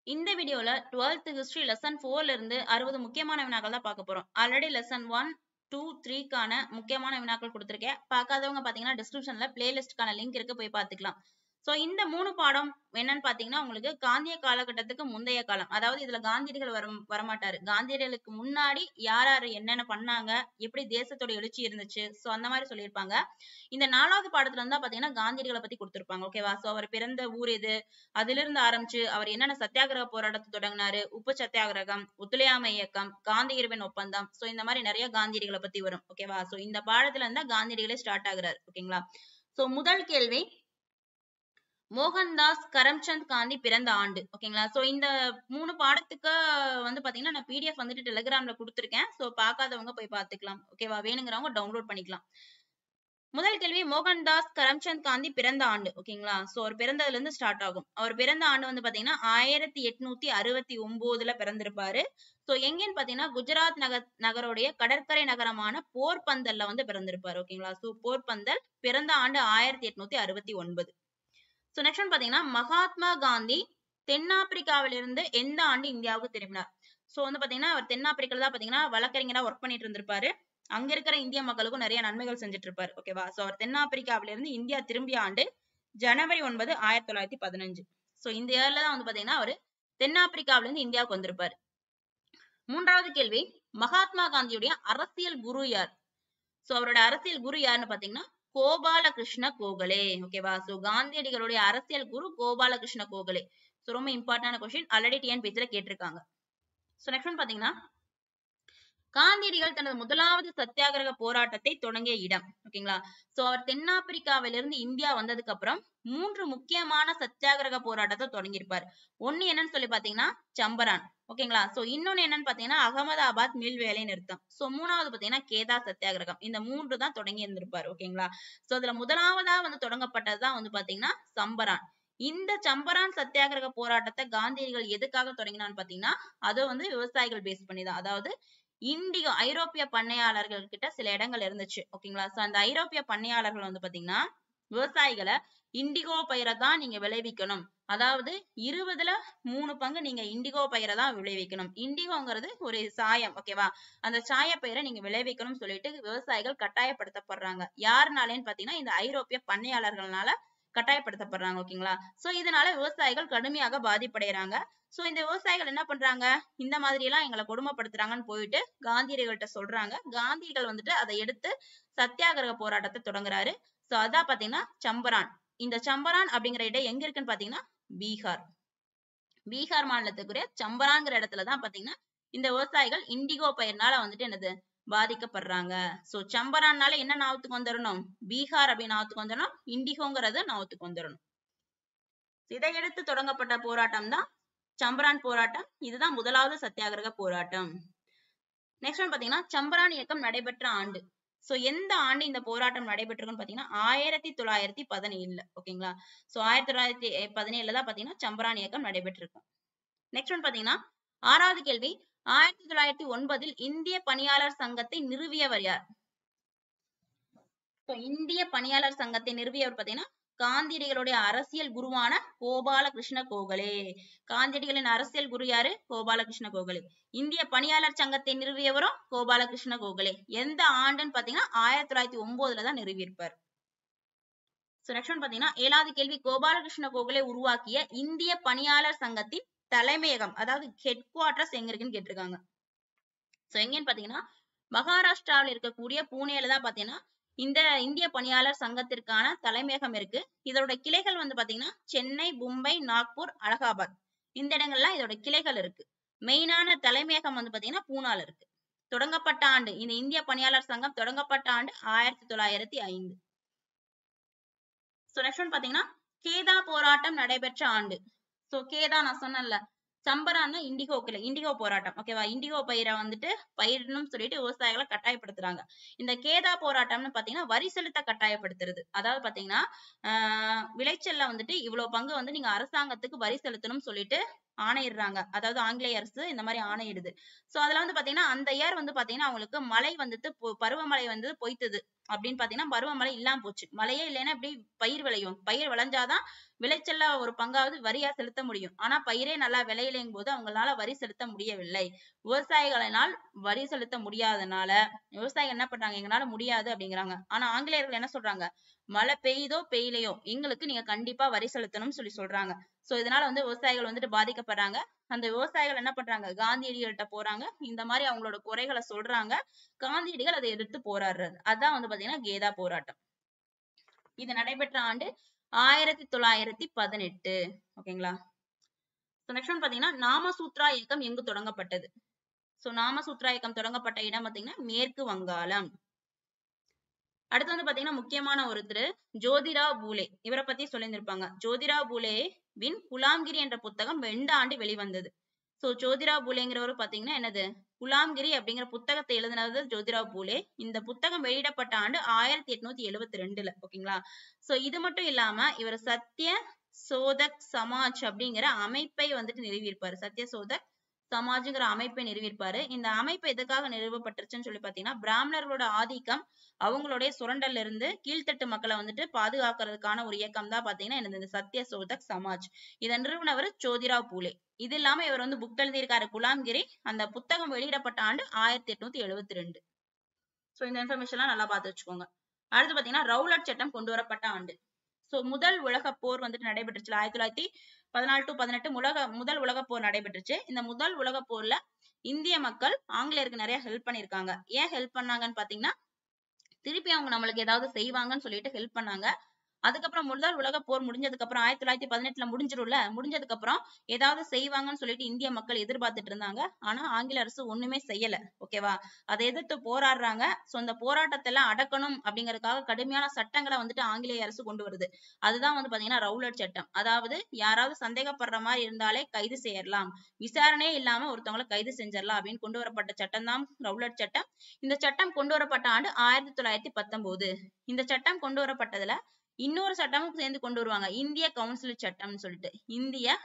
இந்த வீடியோல 12th history lesson 4ல இருந்து 60 முக்கியமான வினாக்கள் தான் பார்க்க போறோம். ஆல்ரெடி லெசன் 1, 2, 3க்கான முக்கியமான வினாக்கள் கொடுத்திருக்கேன். பார்க்காதவங்க பாத்தீங்கன்னா டிஸ்கிரிப்ஷன்ல பிளேலிஸ்ட்கான லிங்க் இருக்கு, போய் பார்த்துக்கலாம். சோ இந்த 3 பாடம் என்னன்னு பாத்தீங்கன்னா உங்களுக்கு காந்திய காலகட்டத்துக்கு முந்தைய காலம். அதாவது இதுல காந்தியடிகள் வரமாட்டாரு. காந்தியடிகளுக்கு முன்னாடி யார் யாரு என்னென்ன பண்ணாங்க, எப்படி தேசத்தோட எழுச்சி இருந்துச்சு, சோ அந்த மாதிரி சொல்லியிருப்பாங்க. இந்த 4வது பாடத்துல இருந்தா பாத்தீங்கன்னா காந்தியடிகளை பத்தி கொடுத்திருப்பாங்க. ஓகேவா? சோ அவர் பிறந்த ஊர் எது, அதுல இருந்து ஆரம்பிச்சு அவர் என்னென்ன சத்தியாகிரக போராட்டத்தை தொடங்கினாரு, உப்பு சத்தியாகிரகம், ஒத்துழையாமை இயக்கம், காந்தி இருவன் ஒப்பந்தம், சோ இந்த மாதிரி நிறைய காந்தியடிகளை பத்தி வரும். ஓகேவா? சோ இந்த பாடத்துல இருந்தா காந்தியடிகளே ஸ்டார்ட் ஆகுறாரு. ஓகேங்களா? சோ முதல் கேள்வி, மோகன்தாஸ் கரம்சந்த் காந்தி பிறந்த ஆண்டு. ஓகேங்களா? சோ இந்த 3 பாடத்துக்கு வந்து பாத்தீங்கன்னா நான் PDF வந்துட்டு டெலிகிராம்ல கொடுத்திருக்கேன். சோ பார்க்காதவங்க போய் பார்த்துக்கலாம். ஓகேவா? வேணுங்கிறவங்க டவுன்லோட் பண்ணிக்கலாம். முதல் கேள்வி, மோகன்தாஸ் கரம்சந்த் காந்தி பிறந்த ஆண்டு. ஓகேங்களா? சோ அவர் பிறந்ததுல இருந்து ஸ்டார்ட் ஆகும். அவர் பிறந்த ஆண்டு வந்து பாத்தீங்கன்னா 1869ல பிறந்திருப்பாரு. சோ எங்கன்னு பாத்தீங்கன்னா குஜராத் நகருடைய கடற்கரை நகரமான போர்பந்தல்ல வந்து பிறந்திருப்பாரு. ஓகேங்களா? சோ போர்பந்தல், பிறந்த ஆண்டு 1869. சோ நெக்ஸ்ட் ஒன் பாத்தீங்கன்னா மகாத்மா காந்தி தென்னாப்பிரிக்காவிலிருந்து எந்த ஆண்டு இந்தியாவுக்கு திரும்பினார்? சோ வந்து பாத்தீங்கன்னா அவர் தென்னாப்பிரிக்கால தான் பாத்தீங்கன்னா வழக்கறிஞரா ஒர்க் பண்ணிட்டு இருந்திருப்பாரு. அங்க இருக்கிற இந்திய மக்களுக்கும் நிறைய நன்மைகள் செஞ்சுட்டு இருப்பாரு. ஓகேவா? சோ அவர் தென்னாப்பிரிக்காவிலிருந்து இந்தியா திரும்பிய ஆண்டு ஜனவரி 9, 1915. சோ இந்த இயர்ல தான் வந்து பாத்தீங்கன்னா அவரு தென்னாப்பிரிக்காவிலிருந்து இந்தியாவுக்கு வந்திருப்பாரு. மூன்றாவது கேள்வி, மகாத்மா காந்தியுடைய அரசியல் குரு யார்? சோ அவரோட அரசியல் குரு யாருன்னு பாத்தீங்கன்னா கோபாலகிருஷ்ண கோகலே. ஓகேவா? சோ காந்தியடிகளுடைய அரசியல் குரு கோபாலகிருஷ்ண கோகலே. சோ ரொம்ப இம்பார்ட்டன்டான கொஸ்டின், ஆல்ரெடி TNPSC கேட்டிருக்காங்க. சோ நெக்ஸ்ட் ஒன் பாத்தீங்கன்னா காந்தியடிகள் தனது முதலாவது சத்தியாகிரக போராட்டத்தை தொடங்கிய இடம். ஓகேங்களா? சோ அவர் தென்னாப்பிரிக்காவிலிருந்து இந்தியா வந்ததுக்கு அப்புறம் 3 முக்கியமான சத்தியாகிரக போராட்டத்தை தொடங்கியிருப்பார். ஒண்ணு என்னன்னு சொல்லி பாத்தீங்கன்னா சம்பரான். ஓகேங்களா? சோ இன்னொன்னு என்னன்னு பாத்தீங்கன்னா அகமதாபாத் மில் வேலை நிறுத்தம். சோ மூணாவது பாத்தீங்கன்னா கேதா சத்தியாகிரகம். இந்த 3 தான் தொடங்கி இருந்திருப்பாரு. ஓகேங்களா? சோ அதுல முதலாவதா வந்து தொடங்கப்பட்டதுதான் வந்து பாத்தீங்கன்னா சம்பரான். இந்த சம்பரான் சத்தியாகிரக போராட்டத்தை காந்தியடிகள் எதுக்காக தொடங்கினான்னு பாத்தீங்கன்னா அது வந்து விவசாயிகள் பேஸ் பண்ணிதான். அதாவது இண்டிகோ ஐரோப்பிய பண்ணையாளர்கள் கிட்ட சில இடங்கள் இருந்துச்சு. ஓகேங்களா? சோ அந்த ஐரோப்பிய பண்ணையாளர்கள் வந்து பாத்தீங்கன்னா விவசாயிகளை இண்டிகோ பயிரை தான் நீங்க விளைவிக்கணும், அதாவது 20ல 3 பங்கு நீங்க இண்டிகோ பயிரை தான் விளைவிக்கணும். இண்டிகோங்கிறது ஒரு சாயம். ஓகேவா? அந்த சாய பயிரை நீங்க விளைவிக்கணும்னு சொல்லிட்டு விவசாயிகள் கட்டாயப்படுத்தப்படுறாங்க. யாருனாலேன்னு பாத்தீங்கன்னா இந்த ஐரோப்பிய பண்ணையாளர்களால கட்டாயப்படுத்தப்படுறாங்க. ஓகேங்களா? சோ இதனால விவசாயிகள் கடுமையாக பாதிப்படைறாங்க. சோ இந்த விவசாயிகள் என்ன பண்றாங்க, இந்த மாதிரி எல்லாம் எங்களை கொடுமைப்படுத்துறாங்கன்னு போயிட்டு காந்தியடிகள்கிட்ட சொல்றாங்க. காந்தியடிகள் வந்துட்டு அதை எடுத்து சத்தியாகிரக போராட்டத்தை தொடங்குறாரு. சோ அதான் பாத்தீங்கன்னா சம்பரான். இந்த சம்பரான் அப்படிங்கிற இடம் எங்க இருக்குன்னு பாத்தீங்கன்னா பீகார். பீகார் மாநிலத்துக்குரிய சம்பரான்ங்கிற இடத்துலதான் பாத்தீங்கன்னா இந்த விவசாயிகள் இண்டிகோ பயிர்னால வந்துட்டு என்னது பாதிக்கப்படுறாங்க. சோ சம்பரான்னால என்ன ஞாபகத்துக்கு வந்துடணும், பீகார் அப்படின்னு ஞாபகத்துக்கு வந்துடணும், இண்டிகோங்கிறத ஞாபகத்துக்கு வந்துடணும். இதையடுத்து தொடங்கப்பட்ட போராட்டம் தான் சம்பரான் போராட்டம். இதுதான் முதலாவது சத்தியாகிரக போராட்டம். நெக்ஸ்ட் ஒன் பாத்தீங்கன்னா சம்பரான் இயக்கம் நடைபெற்ற ஆண்டு. சோ எந்த ஆண்டு இந்த போராட்டம் நடைபெற்றிருக்குன்னு பாத்தீங்கன்னா 1917. ஓகேங்களா? சோ 1917 தான் பாத்தீங்கன்னா சம்பரான் இயக்கம் நடைபெற்றிருக்கும். நெக்ஸ்ட் ஒன் பாத்தீங்கன்னா 6வது கேள்வி, 1909 இந்திய பணியாளர் சங்கத்தை நிறுவியவர் யார்? இந்திய பணியாளர் சங்கத்தை நிறுவியவர் பாத்தீங்கன்னா காந்தியடிகளுடைய அரசியல் குருவான கோபாலகிருஷ்ண கோகலே. காந்தியடிகளின் அரசியல் குரு யாரு? கோபாலகிருஷ்ண கோகலே. இந்திய பணியாளர் சங்கத்தை நிறுவியவரும் கோபாலகிருஷ்ண கோகலே. எந்த ஆண்டுன்னு பாத்தீங்கன்னா 1909 தான் நிறுவியிருப்பார். நெக்ஸ்ட் ஒன் பாத்தீங்கன்னா 7வது கேள்வி, கோபாலகிருஷ்ண கோகலே உருவாக்கிய இந்திய பணியாளர் சங்கத்தின் தலைமையகம், அதாவது ஹெட் குவார்டர்ஸ் எங்க இருக்குன்னு கேட்டிருக்காங்க. சோ எங்கன்னு பாத்தீங்கன்னா மகாராஷ்டிராவில் இருக்கக்கூடிய பூனேல தான் பாத்தீங்கன்னா இந்த இந்திய பணியாளர் சங்கத்திற்கான தலைமையகம் இருக்கு. இதோட கிளைகள் வந்து பாத்தீங்கன்னா சென்னை, மும்பை, நாக்பூர், அலகாபாத், இந்த இடங்கள்லாம் இதோட கிளைகள் இருக்கு. மெயினான தலைமையகம் வந்து பாத்தீங்கன்னா பூனால இருக்கு. தொடங்கப்பட்ட ஆண்டு, இந்த இந்திய பணியாளர் சங்கம் தொடங்கப்பட்ட ஆண்டு 1905. சோ நெக்ஸ்ட் ஒன் பாத்தீங்கன்னா கேதா போராட்டம் நடைபெற்ற ஆண்டு. சோ கேதா நான் சொன்னேன்ல, சம்பரான்னா இண்டிகோ போராட்டம். ஓகேவா? இண்டிகோ பயிரை வந்துட்டு பயிரணும்னு சொல்லிட்டு விவசாயிகளை கட்டாயப்படுத்துறாங்க. இந்த கேதா போராட்டம்னு பாத்தீங்கன்னா வரி செலுத்த கட்டாயப்படுத்துறது. அதாவது பாத்தீங்கன்னா விளைச்சல்ல வந்துட்டு இவ்வளவு பங்கு வந்து நீங்க அரசாங்கத்துக்கு வரி செலுத்தணும்னு சொல்லிட்டு ஆணையிடுறாங்க. அதாவது ஆங்கிலேய அரசு இந்த மாதிரி ஆணையிடுது. சோ அதுல வந்து பாத்தீங்கன்னா அந்த இயர் வந்து பாத்தீங்கன்னா அவங்களுக்கு மழை வந்துட்டு பருவமழை வந்து பொய்த்தது. அப்படின்னு பாத்தீங்கன்னா பருவமழை இல்லாம போச்சு. மழையே இல்லைன்னா எப்படி பயிர் விளையும்? பயிர் விளைஞ்சாதான் விளைச்சல்ல ஒரு பங்காவது வரியா செலுத்த முடியும். ஆனா பயிரே நல்லா விளையலையும் போது அவங்களால வரி செலுத்த முடியவில்லை. விவசாயிகளினால் வரி செலுத்த முடியாதனால விவசாயிகள் என்ன பண்றாங்க, எங்களால முடியாது அப்படிங்கிறாங்க. ஆனா ஆங்கிலேயர்கள் என்ன சொல்றாங்க, மழை பெய்யுதோ பெய்யலையோ எங்களுக்கு நீங்க கண்டிப்பா வரி செலுத்தணும்னு சொல்றாங்க. சோ இதனால விவசாயிகள் பாதிக்கப்படுறாங்க. அந்த விவசாயிகள் என்ன பண்றாங்க, காந்தியடிகள்கிட்ட போறாங்க. இந்த மாதிரி அவங்களோட குறைகளை சொல்றாங்க. காந்தியடிகள் அதை எதிர்த்து போராடுறாரு. அதான் பாத்தீங்கன்னா கேதா போராட்டம். இது நடைபெற்ற ஆண்டு 1918. ஓகேங்களா. நெக்ஸ்ட் ஒன் பாத்தீங்கன்னா நாமசூத்ரா இயக்கம் எங்கு தொடங்கப்பட்டது? சோ நாமசூத்ரா இயக்கம் தொடங்கப்பட்ட இடம் பாத்தீங்கன்னா மேற்கு வங்காளம். அடுத்து பாத்தீங்கன்னா முக்கியமான ஒருத்தர் ஜோதிராவ் பூலே. இவரை பத்தி சொல்லியிருந்திருப்பாங்க. ஜோதிராவ் பூலேவின் குலாம்கிரி என்ற புத்தகம் எந்த ஆண்டு வெளிவந்தது? சோ ஜோதிராவ் பூலேங்கிறவர் பாத்தீங்கன்னா என்னது, குலாம்கிரி அப்படிங்கிற புத்தகத்தை எழுதினது ஜோதிராவ் பூலே. இந்த புத்தகம் வெளியிடப்பட்ட ஆண்டு 1872. ஓகேங்களா. சோ இது மட்டும் இல்லாம இவர் சத்திய சோதக் சமாஜ் அப்படிங்கிற அமைப்பை நிறுவியிருப்பாரு. சத்திய சோதக் சமாஜ்ங்கிற அமைப்பை நிறுவியிருப்பாரு. இந்த அமைப்பு எதுக்காக நிறுவப்பட்டுருச்சுன்னு சொல்லி பாத்தீங்கன்னா பிராமணர்களோட ஆதிக்கம் அவங்களுடைய சுரண்டல்ல இருந்து கீழ்த்தட்டு மக்களை பாதுகாக்கிறதுக்கான ஒரு இயக்கம் தான் பாத்தீங்கன்னா இந்த சத்திய சோதக் சமாஜ். இதை நிறுவனவர் ஜோதிராவ் பூலே. இது இல்லாம இவர் புக் எழுதியிருக்காரு குலாம்கிரி. அந்த புத்தகம் வெளியிடப்பட்ட ஆண்டு 1872. சோ இந்த இன்ஃபர்மேஷன் எல்லாம் நல்லா பார்த்து வச்சுக்கோங்க. அடுத்து பாத்தீங்கன்னா ரவுலட் சட்டம் கொண்டு வரப்பட்ட ஆண்டு. சோ முதல் உலக போர் நடைபெற்றுச்சு 1914 to 18 முதல் உலக போர் நடைபெற்றுச்சு. இந்த முதல் உலக போர்ல இந்திய மக்கள் ஆங்கிலேயருக்கு நிறைய ஹெல்ப் பண்ணிருக்காங்க. ஏன் ஹெல்ப் பண்ணாங்கன்னு பாத்தீங்கன்னா திருப்பி அவங்க நம்மளுக்கு ஏதாவது செய்வாங்கன்னு சொல்லிட்டு ஹெல்ப் பண்ணாங்க. அதுக்கப்புறம் முதல் உலக போர் முடிஞ்சதுக்கு அப்புறம் 1918 முடிஞ்சிரும்ல, முடிஞ்சதுக்கு அப்புறம் ஏதாவது செய்வாங்கன்னு சொல்லிட்டு இந்திய மக்கள் எதிர்பார்த்துட்டு இருந்தாங்க. ஆனா ஆங்கில அரசு ஒண்ணுமே செய்யல. ஓகேவா. அதை எதிர்த்து போராடுறாங்க. சோ இந்த போராட்டத்தை எல்லாம் அடக்கணும் அப்படிங்கறதுக்காக கடுமையான சட்டங்களை ஆங்கிலேய அரசு கொண்டு வருது. அதுதான் பாத்தீங்கன்னா ரவுலட் சட்டம். அதாவது யாராவது சந்தேகப்படுற மாதிரி இருந்தாலே கைது செய்யலாம், விசாரணையே இல்லாம ஒருத்தவங்களை கைது செஞ்சிடலாம் அப்படின்னு கொண்டு வரப்பட்ட சட்டம் தான் ரவுலட் சட்டம். இந்த சட்டம் கொண்டு வரப்பட்ட ஆண்டு 1919. இந்த சட்டம் கொண்டு வரப்பட்டதுல இன்னொரு சட்டமும் சேர்ந்து கொண்டு வருவாங்க, இந்திய கவுன்சில் சட்டம்னு சொல்லிட்டு. இந்திய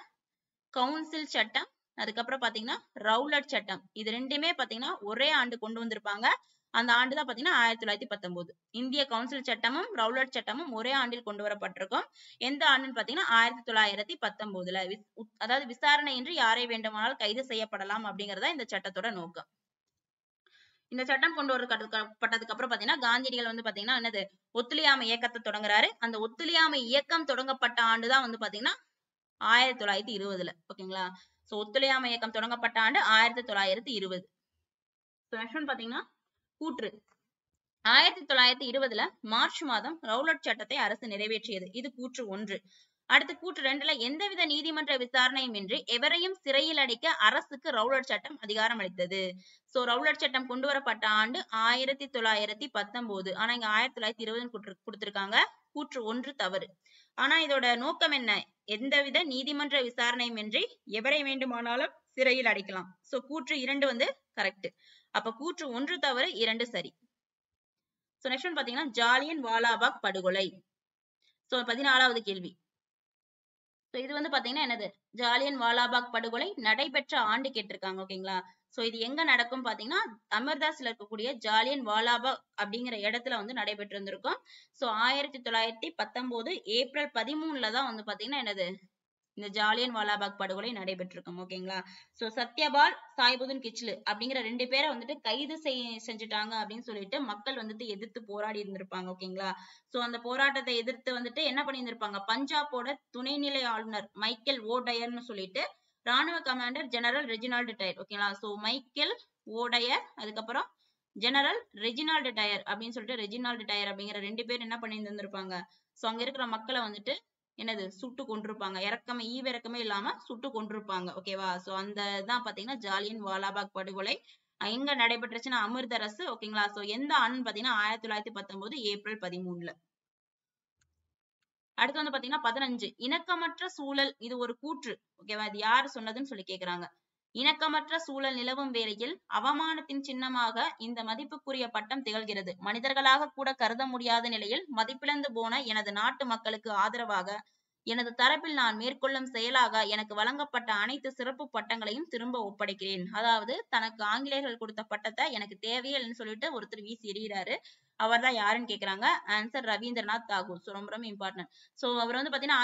கவுன்சில் சட்டம், அதுக்கப்புறம் பாத்தீங்கன்னா ரவுலட் சட்டம். இது ரெண்டுமே பாத்தீங்கன்னா ஒரே ஆண்டு கொண்டு வந்திருப்பாங்க. அந்த ஆண்டு தான் பாத்தீங்கன்னா 1919. இந்திய கவுன்சில் சட்டமும் ரவுலட் சட்டமும் ஒரே ஆண்டில் கொண்டு வரப்பட்டிருக்கும். எந்த ஆண்டுன்னு பாத்தீங்கன்னா 1919. அதாவது விசாரணையின்றி யாரை வேண்டுமானாலும் கைது செய்யப்படலாம் அப்படிங்கறதா இந்த சட்டத்தோட நோக்கம். இந்த சட்டம் கொண்டு வரப்பட்டதுக்கு அப்புறம் பாத்தீங்கன்னா காந்தியடிகள் பாத்தீங்கன்னா என்னது, ஒத்துழையாமை இயக்கத்தை தொடங்குறாரு. அந்த ஒத்துழையாமை இயக்கம் தொடங்கப்பட்ட ஆண்டுதான் பாத்தீங்கன்னா 1920. ஓகேங்களா. சோ ஒத்துழையாமை இயக்கம் தொடங்கப்பட்ட ஆண்டு 1920. பாத்தீங்கன்னா கூற்று. 1920 மார்ச் மாதம் ரவுலட் சட்டத்தை அரசு நிறைவேற்றியது. இது கூற்று 1. அடுத்து கூற்று 2ல எந்தவித நீதிமன்ற விசாரணையும் இன்றி எவரையும் சிறையில் அடைக்க அரசுக்கு ரவுலட் சட்டம் அதிகாரம் அளித்தது. சோ ரவுலட் சட்டம் கொண்டு வரப்பட்ட ஆண்டு 1919. ஆனா இங்க 1920 கொடுத்திருக்காங்க. கூற்று 1 தவறு. ஆனா இதோட நோக்கம் என்ன, எந்தவித நீதிமன்ற விசாரணையும் இன்றி எவரை வேண்டுமானாலும் சிறையில் அடைக்கலாம். சோ கூற்று 2 கரெக்ட். அப்ப கூற்று 1 தவறு, 2 சரி. சோ நெக்ஸ்ட் ஒன் பாத்தீங்கன்னா ஜாலியன் வாலாபாக் படுகொலை. சோ 14வது கேள்வி. இது பாத்தீங்கன்னா என்னது, ஜாலியன் வாலாபாக் படுகொலை நடைபெற்ற ஆண்டு கேட்டிருக்காங்க. ஓகேங்களா. சோ இது எங்க நடக்கும் பாத்தீங்கன்னா அமிர்தாஸ்ல இருக்கக்கூடிய ஜாலியன் வாலாபாக் அப்படிங்கிற இடத்துல நடைபெற்று இருந்திருக்கும். சோ 1919 ஏப்ரல் 13 தான் பாத்தீங்கன்னா என்னது, இந்த ஜாலியன் வாலாபாக் படுகொலை நடைபெற்றிருக்கும். ஓகேங்களா. சோ சத்யபால் சாய்புதீன் கிச்லு அப்படிங்கிற 2 பேரை கைது செஞ்சுட்டாங்க அப்படின்னு சொல்லிட்டு மக்கள் எதிர்த்து போராடி இருந்திருப்பாங்க. ஓகேங்களா. சோ அந்த போராட்டத்தை எதிர்த்து என்ன பண்ணியிருந்திருப்பாங்க, பஞ்சாபோட துணைநிலை ஆளுநர் மைக்கேல் ஓடயர்னு சொல்லிட்டு ராணுவ கமாண்டர் ஜெனரல் ரெஜினால்டு டயர். ஓகேங்களா. சோ மைக்கேல் ஓடயர், அதுக்கப்புறம் ஜெனரல் ரெஜினால்டு டயர் அப்படின்னு சொல்லிட்டு ரெஜினால்டு டயர் அப்படிங்கிற 2 பேர் என்ன பண்ணியிருந்திருப்பாங்க, சோ அங்க இருக்கிற மக்களை என்னது சுட்டு கொண்டிருப்பாங்க. ஈவிரக்கமே இல்லாம சுட்டு கொண்டிருப்பாங்க. ஓகேவா. சோ அந்த தான் பாத்தீங்கன்னா ஜாலியன் வாலாபாக் படுகொலை எங்க நடைபெற்றுச்சுன்னா அமிர்தரஸ். ஓகேங்களா. சோ எந்த ஆண்டு பாத்தீங்கன்னா 1919 ஏப்ரல் 13. அடுத்து பாத்தீங்கன்னா 15 இணக்கமற்ற சூழல். இது ஒரு கூற்று. ஓகேவா. இது யாரு சொன்னதுன்னு சொல்லி கேக்குறாங்க. இணக்கமற்ற சூழல் நிலவும் வேளையில் அவமானத்தின் சின்னமாக இந்த மதிப்புக்குரிய பட்டம் திகழ்கிறது. மனிதர்களாக கூட கருத முடியாத நிலையில் மதிப்பிழந்து போன எனது நாட்டு மக்களுக்கு ஆதரவாக எனது தரப்பில் நான் மேற்கொள்ளும் செயலாக எனக்கு வழங்கப்பட்ட அனைத்து சிறப்பு பட்டங்களையும் திரும்ப ஒப்படைக்கிறேன். அதாவது தனக்கு ஆங்கிலேயர்கள் கொடுத்த பட்டத்தை எனக்கு தேவையில்லைன்னு சொல்லிட்டு ஒருத்தர் வீசி எறிகிறாரு. அவர் தான் யாருன்னு கேக்குறாங்க. ஆன்சர் ரவீந்திரநாத் தாகூர். ஸோ ரொம்ப ரொம்ப இம்பார்ட்டன்ட். ஸோ அவர் வந்து பாத்தீங்கன்னா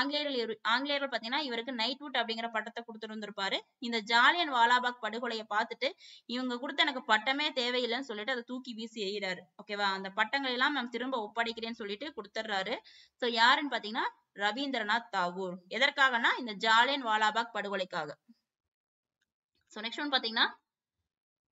ஆங்கிலேயர்கள் பாத்தீங்கன்னா இவருக்கு நைட்வுட் அப்படிங்கிற பட்டத்தை கொடுத்துருந்துருப்பாரு. இந்த ஜாலியன் வாலாபாக் படுகொலையை பார்த்துட்டு இவங்க கொடுத்த எனக்கு பட்டமே தேவையில்லைன்னு சொல்லிட்டு அதை தூக்கி வீசி எறிகிறாரு. ஓகேவா, அந்த பட்டங்களை எல்லாம் நான் திரும்ப ஒப்படைக்கிறேன்னு சொல்லிட்டு கொடுத்துட்றாரு. ஸோ யாருன்னு பாத்தீங்கன்னா ரவீந்திரநாத் தாகூர். எதற்காகனா இந்த ஜாலியன் வாலாபாக் படுகொலைக்காக. ஸோ நெக்ஸ்ட் ஒன் பாத்தீங்கன்னா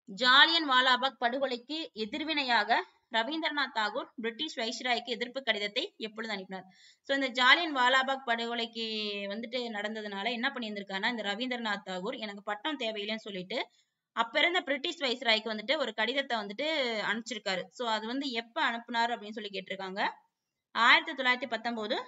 ஜாலியன் வாலாபாக் படுகொலைக்கு எதிர்வினையாக ரவீந்திரநாத் தாகூர் பிரிட்டிஷ் வைஸ்ராய்க்கு எதிர்ப்பு கடிதத்தை எப்பொழுது அனுப்பினார்? ஸோ இந்த ஜாலியன் வாலாபாக் படுகொலைக்கு வந்துட்டு நடந்ததுனால என்ன பண்ணியிருந்திருக்காருன்னா இந்த ரவீந்திரநாத் தாகூர் எனக்கு பட்டம் தேவையில்லைன்னு சொல்லிட்டு அப்ப இருந்த பிரிட்டிஷ் வைஸ்ராய்க்கு வந்துட்டு ஒரு கடிதத்தை வந்துட்டு அனுப்பிச்சிருக்காரு. ஸோ அது வந்து எப்ப அனுப்புனாரு அப்படின்னு சொல்லி கேட்டிருக்காங்க. 1919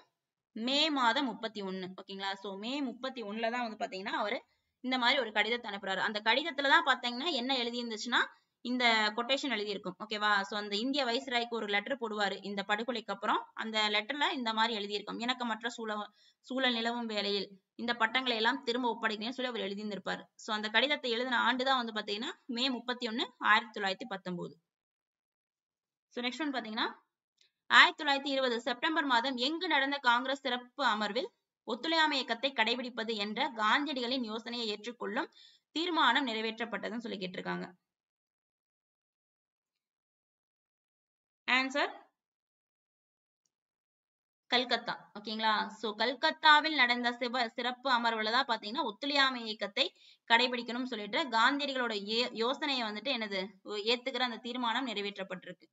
மே மாதம் 31. ஓகேங்களா, ஸோ மே 31 தான் வந்து பாத்தீங்கன்னா அவரு இந்த மாதிரி ஒரு கடிதத்தை அனுப்புறாரு. அந்த கடிதத்துலதான் பாத்தீங்கன்னா என்ன எழுதி இருந்துச்சுன்னா இந்த கொட்டேஷன் எழுதி இருக்கும். ஓகேவா, சோ அந்த இந்திய வைஸ்ராய்க்கு ஒரு லெட்டர் போடுவாரு இந்த படுகொலைக்கு அப்புறம். அந்த லெட்டர்ல இந்த மாதிரி எழுதியிருக்கும், இணக்கமற்ற சூழல் நிலவும் வேளையில் இந்த பட்டங்களை எல்லாம் திரும்ப ஒப்படைக்கிறேன்னு சொல்லி அவர் எழுதியிருந்திருப்பாரு. சோ அந்த கடிதத்தை எழுதின ஆண்டுதான் வந்து பாத்தீங்கன்னா மே 31, 1919. சோ நெக்ஸ்ட் ஒன் பாத்தீங்கன்னா 1920 செப்டம்பர் மாதம் எங்கு நடந்த காங்கிரஸ் சிறப்பு அமர்வில் ஒத்துழையாமை இயக்கத்தை கடைபிடிப்பது என்ற காந்தியடிகளின் யோசனையை ஏற்றுக்கொள்ளும் தீர்மானம் நிறைவேற்றப்பட்டதுன்னு சொல்லி கேட்டிருக்காங்க. ஆன்சர் கல்கத்தா. ஓகேங்களா, சோ கல்கத்தாவில் நடந்த சிறப்பு அமர்வுல தான் பாத்தீங்கன்னா ஒத்துழையாமை இயக்கத்தை கடைபிடிக்கணும்னு சொல்லிட்டு காந்தியடிகளோட யோசனையை வந்துட்டு என்னது ஏத்துக்கிற அந்த தீர்மானம் நிறைவேற்றப்பட்டிருக்கு.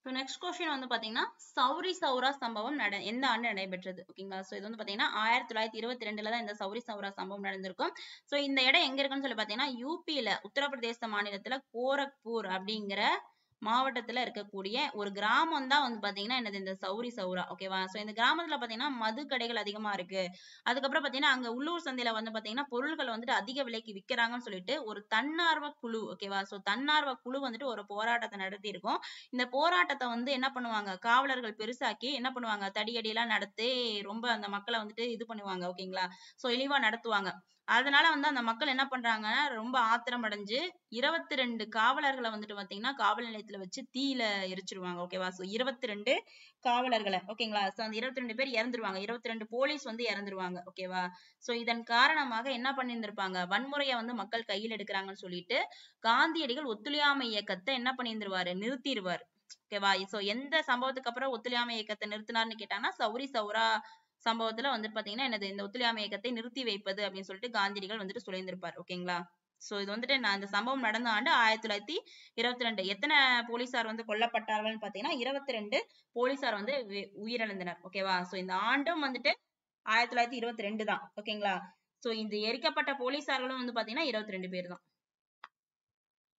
நெக்ஸ்ட் கொஸ்டின் வந்து பாத்தீங்கன்னா சௌரி சௌரா சம்பவம் எந்த ஆண்டு நடைபெற்றது? ஓகேங்களா, சோ இது வந்து பாத்தீங்கன்னா 1922 தான் இந்த சௌரி சௌரா சம்பவம் நடந்திருக்கும். சோ இந்த இடம் எங்க இருக்குன்னு சொல்லி பாத்தீங்கன்னா யூபியில உத்தரப்பிரதேச மாநிலத்துல கோரக்பூர் அப்படிங்கிற மாவட்டத்துல இருக்கக்கூடிய ஒரு கிராமம் தான் வந்து பாத்தீங்கன்னா என்னது இந்த சௌரி சௌரா. ஓகேவா, சோ இந்த கிராமத்துல பாத்தீங்கன்னா மது கடைகள் அதிகமா இருக்கு. அதுக்கப்புறம் பாத்தீங்கன்னா அங்க உள்ளூர் சந்தையில வந்து பாத்தீங்கன்னா பொருட்கள் வந்துட்டு அதிக விலைக்கு விற்கிறாங்கன்னு சொல்லிட்டு ஒரு தன்னார்வ குழு, ஓகேவா, சோ தன்னார்வ குழு வந்துட்டு ஒரு போராட்டத்தை நடத்தி இருக்கும். இந்த போராட்டத்தை வந்து என்ன பண்ணுவாங்க, காவலர்கள் பெருசாக்கி என்ன பண்ணுவாங்க, தடியடி எல்லாம் நடத்தி ரொம்ப அந்த மக்களை வந்துட்டு இது பண்ணுவாங்க. ஓகேங்களா, சோ இழிவா நடத்துவாங்க. அதனால வந்து அந்த மக்கள் என்ன பண்றாங்கன்னா ரொம்ப ஆத்திரம் அடைஞ்சு 22 காவலர்களை வந்துட்டு பாத்தீங்கன்னா காவல் நிலையத்துல வச்சு தீயில எரிச்சிருவாங்க. ஓகேவா, சோ 22 காவலர்களை, ஓகேங்களா, சோ அந்த 22 பேர் இறந்துருவாங்க. 22 போலீஸ் வந்து இறந்துருவாங்க. ஓகேவா, சோ இதன் காரணமாக என்ன பண்ணியிருந்திருப்பாங்க, வன்முறையை வந்து மக்கள் கையில் எடுக்கிறாங்கன்னு சொல்லிட்டு காந்தியடிகள் ஒத்துழையாமை இயக்கத்தை என்ன பண்ணியிருந்துருவாரு, நிறுத்திடுவாரு. ஓகேவா, சோ எந்த சம்பவத்துக்கு அப்புறம் ஒத்துழையாமை இயக்கத்தை நிறுத்தினார்னு கேட்டாங்கன்னா சௌரி சௌரா சம்பவத்துல வந்துட்டு பாத்தீங்கன்னா என்னது இந்த ஒத்துழையாமை இயக்கத்தை நிறுத்தி வைப்பது அப்படின்னு சொல்லிட்டு காந்தியடிகள் வந்துட்டு சொல்லியிருந்திருப்பாரு. ஓகேங்களா, சோ இது வந்துட்டு நான் இந்த சம்பவம் நடந்த ஆண்டு 1922. எத்தனை போலீசார் வந்து கொல்லப்பட்டார்கள்னு பாத்தீங்கன்னா 22 போலீசார் வந்து உயிரிழந்தனர். ஓகேவா, சோ இந்த ஆண்டும் வந்துட்டு 1922 தான். ஓகேங்களா, சோ இந்த எரிக்கப்பட்ட போலீசார்களும் வந்து பாத்தீங்கன்னா 22 பேர் தான்.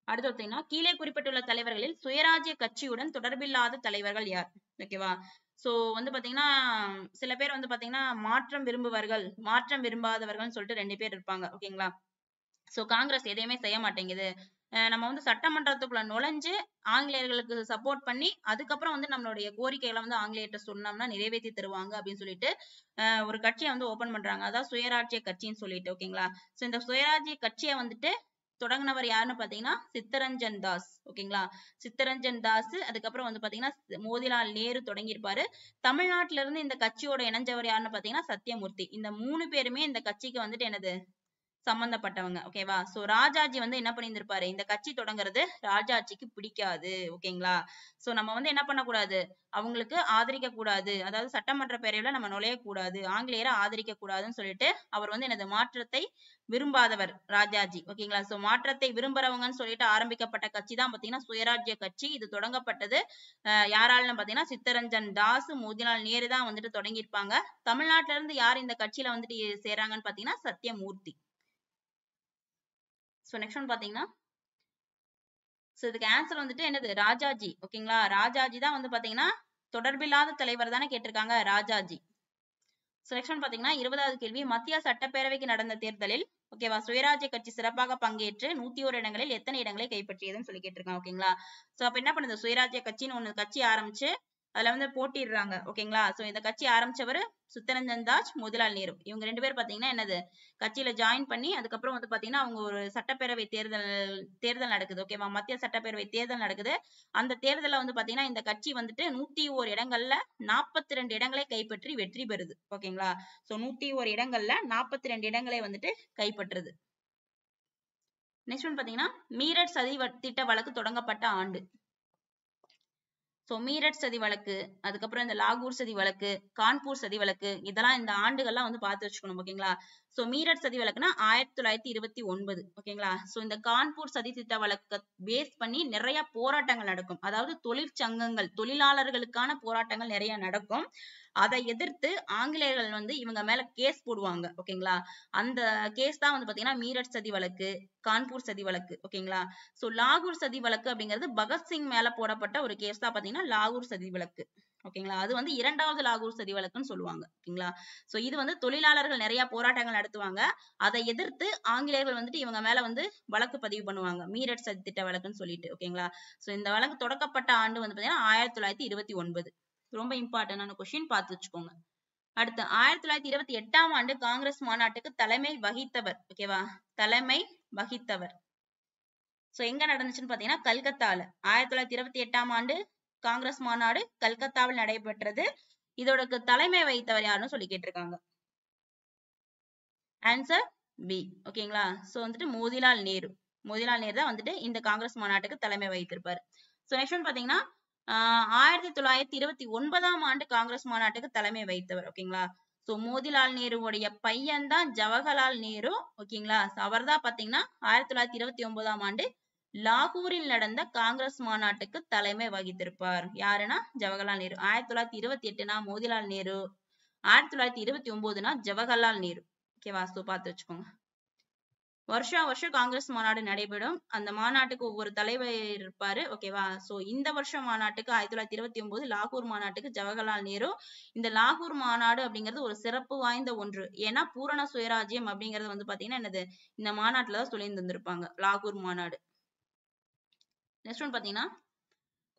அடுத்து பார்த்தீங்கன்னா கீழே குறிப்பிட்டுள்ள தலைவர்களில் சுயராஜ்ய கட்சியுடன் தொடர்பில்லாத தலைவர்கள் யார்? ஓகேவா, சோ வந்து பாத்தீங்கன்னா சில பேர் வந்து பாத்தீங்கன்னா மாற்றம் விரும்புவர்கள் மாற்றம் விரும்பாதவர்கள் சொல்லிட்டு 2 பேர் இருப்பாங்க. ஓகேங்களா, சோ காங்கிரஸ் எதையுமே செய்ய மாட்டேங்குது, நம்ம வந்து சட்டமன்றத்துக்குள்ள நுழைஞ்சு ஆங்கிலேயர்களுக்கு சப்போர்ட் பண்ணி அதுக்கப்புறம் வந்து நம்மளுடைய கோரிக்கைகளை வந்து ஆங்கிலேயர்கிட்ட சொன்னோம்னா நிறைவேற்றி தருவாங்க அப்படின்னு சொல்லிட்டு ஒரு கட்சியை வந்து ஓபன் பண்றாங்க. அதான் சுயராஜ்ய கட்சின்னு சொல்லிட்டு. ஓகேங்களா, சோ இந்த சுயராஜ்ய கட்சியை வந்துட்டு தொடங்கினவர் யாருன்னு பாத்தீங்கன்னா சித்தரஞ்சன் தாஸ். ஓகேங்களா, சித்தரஞ்சன் தாஸ். அதுக்கப்புறம் வந்து பாத்தீங்கன்னா மோதிலால் நேரு தொடங்கியிருப்பாரு. தமிழ்நாட்டுல இருந்து இந்த கட்சியோட இணைஞ்சவர் யாருன்னு பாத்தீங்கன்னா சத்தியமூர்த்தி. இந்த 3 பேருமே இந்த கட்சிக்கு வந்துட்டு என்னது சம்பந்தப்பட்டவங்க. ஓகேவா, சோ ராஜாஜி வந்து என்ன பண்ணியிருந்திருப்பாரு, இந்த கட்சி தொடங்குறது ராஜாஜிக்கு பிடிக்காது. ஓகேங்களா, சோ நம்ம வந்து என்ன பண்ணக்கூடாது, அவங்களுக்கு ஆதரிக்க கூடாது, அதாவது சட்டமன்ற பேரவையில நம்ம நுழையக்கூடாது, ஆங்கிலேயரை ஆதரிக்க கூடாதுன்னு சொல்லிட்டு அவர் வந்து எனது மாற்றத்தை விரும்பாதவர் ராஜாஜி. ஓகேங்களா, சோ மாற்றத்தை விரும்புறவங்கன்னு சொல்லிட்டு ஆரம்பிக்கப்பட்ட கட்சி தான் பாத்தீங்கன்னா சுயராஜ்ய கட்சி. இது தொடங்கப்பட்டது யாராலன்னு பாத்தீங்கன்னா சித்தரஞ்சன் தாஸ், மோதிலால் நேரு தான் வந்துட்டு தொடங்கியிருப்பாங்க. தமிழ்நாட்டுல இருந்து யார் இந்த கட்சியில வந்துட்டு சேராங்கன்னு பாத்தீங்கன்னா சத்தியமூர்த்தி. சோ நெக்ஸ்ட் ஒன் பாத்தீங்கன்னா சோ இதுக்கு ஆன்சர் வந்துட்டு என்னது ராஜாஜி. ஓகேங்களா, ராஜாஜி தான் வந்து பாத்தீங்கன்னா தொடர்பில்லாத தலைவர் தானே கேட்டிருக்காங்க, ராஜாஜி. சோ நெக்ஸ்ட் ஒன் பாத்தீங்கன்னா 20வது கேள்வி, மத்திய சட்டப்பேரவைக்கு நடந்த தேர்தலில் ஓகேவா சுயராஜ்ய கட்சி சிறப்பாக பங்கேற்று 101 இடங்களில் எத்தனை இடங்களை கைப்பற்றியதுன்னு சொல்லி கேட்டிருக்காங்க. ஓகேங்களா, சோ அப்ப என்ன பண்ணுது, சுயராஜ்ய கட்சின்னு ஒண்ணு கட்சி ஆரம்பிச்சு அதுல வந்து போட்டிடுறாங்க. ஓகேங்களா? சோ இந்த கட்சி ஆரம்பிச்சவர் சுத்தரஞ்சன் தாஸ், மோதிலால் நேரு. இவங்க 2 பேர் பாத்தீங்கன்னா என்னது கட்சியில ஜாயின் பண்ணி அதுக்கப்புறம் வந்து பாத்தீங்கன்னா அவங்க ஒரு சட்டப்பேரவை தேர்தல் நடக்குது. ஓகேவா? மத்திய சட்டப்பேரவை தேர்தல் நடக்குது. அந்த தேர்தல்ல வந்து பாத்தீங்கன்னா இந்த கட்சி வந்துட்டு 101 இடங்கள்ல 42 இடங்களை கைப்பற்றி வெற்றி பெறுது. ஓகேங்களா? சோ 101 இடங்கள்ல 42 இடங்களை வந்துட்டு கைப்பற்றுது. நெக்ஸ்ட் ஒன் பாத்தீங்கன்னா மீரட் சதி திட்ட வழக்கு தொடங்கப்பட்ட ஆண்டு. சோ மீரட் சதி வழக்கு, அதுக்கப்புறம் இந்த லாகூர் சதி வழக்கு, கான்பூர் சதி வழக்கு, இதெல்லாம் இந்த ஆண்டுகள்லாம் வந்து பார்த்து வச்சுக்கணும். ஓகேங்களா? சோ மீரட் சதி வழக்குனா 1929. ஓகேங்களா? சோ இந்த கான்பூர் சதி திட்ட வழக்க பேஸ் பண்ணி நிறைய போராட்டங்கள் நடக்கும். அதாவது தொழிற்சங்கங்கள், தொழிலாளர்களுக்கான போராட்டங்கள் நிறைய நடக்கும். அதை எதிர்த்து ஆங்கிலேயர்கள் வந்து இவங்க மேல கேஸ் போடுவாங்க. ஓகேங்களா? அந்த கேஸ் தான் வந்து பாத்தீங்கன்னா மீரட் சதி வழக்கு, கான்பூர் சதி வழக்கு. ஓகேங்களா? சோ லாகூர் சதி வழக்கு அப்படிங்கிறது பகத்சிங் மேல போடப்பட்ட ஒரு கேஸ் தான் பாத்தீங்கன்னா லாகூர் சதி வழக்கு. ஓகேங்களா? அது வந்து 2வது லாகூர் சதி வழக்குன்னு சொல்லுவாங்க. ஓகேங்களா? சோ இது வந்து தொழிலாளர்கள் நிறைய போராட்டங்கள் நடத்துவாங்க. அதை எதிர்த்து ஆங்கிலேயர்கள் வந்துட்டு இவங்க மேல வந்து வழக்கு பதிவு பண்ணுவாங்க. மீரட் சதி திட்ட வழக்குன்னு சொல்லிட்டு. ஓகேங்களா? சோ இந்த வழக்கு தொடக்கப்பட்ட ஆண்டு வந்து பாத்தீங்கன்னா 1929. ரொம்ப இம்பார்ட்டன்டான கொஸ்டின், பார்த்து வச்சுக்கோங்க. அடுத்து 1928ஆம் ஆண்டு காங்கிரஸ் மாநாட்டுக்கு தலைமை வகித்தவர். ஓகேவா? தலைமை வகித்தவர். சோ எங்க நடந்துச்சுன்னு பாத்தீங்கன்னா கல்கத்தால. 1928ஆம் ஆண்டு காங்கிரஸ் மாநாடு கல்கத்தாவில் நடைபெற்றது. இதோட தலைமை வகித்தவர் யாருன்னு சொல்லி கேட்டிருக்காங்க. Answer B. ஓகேங்களா? சோ வந்துட்டு மோதிலால் நேரு. மோதிலால் நேரு தான் வந்துட்டு இந்த காங்கிரஸ் மாநாட்டுக்கு தலைமை வகித்திருப்பாரு. சோ நெக்ஸ்ட் ஒன் பாத்தீங்கன்னா 1929ஆம் ஆண்டு காங்கிரஸ் மாநாட்டுக்கு தலைமை வகித்தவர். ஓகேங்களா? சோ மோதிலால் நேருவுடைய பையன் தான் ஜவஹர்லால் நேரு. ஓகேங்களா? அவர் தான் பாத்தீங்கன்னா 1929ஆம் ஆண்டு லாகூரில் நடந்த காங்கிரஸ் மாநாட்டுக்கு தலைமை வகித்திருப்பார். யாருன்னா ஜவஹர்லால் நேரு. 1928னா மோதிலால் நேரு, 1929னா ஜவஹர்லால் நேரு. ஓகேவா? சோ பார்த்து வச்சுக்கோங்க. வருஷம் காங்கிரஸ் மாநாடு நடைபெறும். அந்த மாநாட்டுக்கு ஒவ்வொரு தலைவர் இருப்பாரு. ஓகேவா? சோ இந்த வருஷம் மாநாட்டுக்கு 1929 லாகூர் மாநாட்டுக்கு ஜவஹர்லால் நேரு. இந்த லாகூர் மாநாடு அப்படிங்கிறது ஒரு சிறப்பு வாய்ந்த ஒன்று. ஏன்னா பூரண சுயராஜ்யம் அப்படிங்கிறது வந்து பாத்தீங்கன்னா என்னது இந்த மாநாட்டுல தான் சொல்லி இருந்திருப்பாங்க. லாகூர் மாநாடு. நெக்ஸ்ட் ஒன் பாத்தீங்கன்னா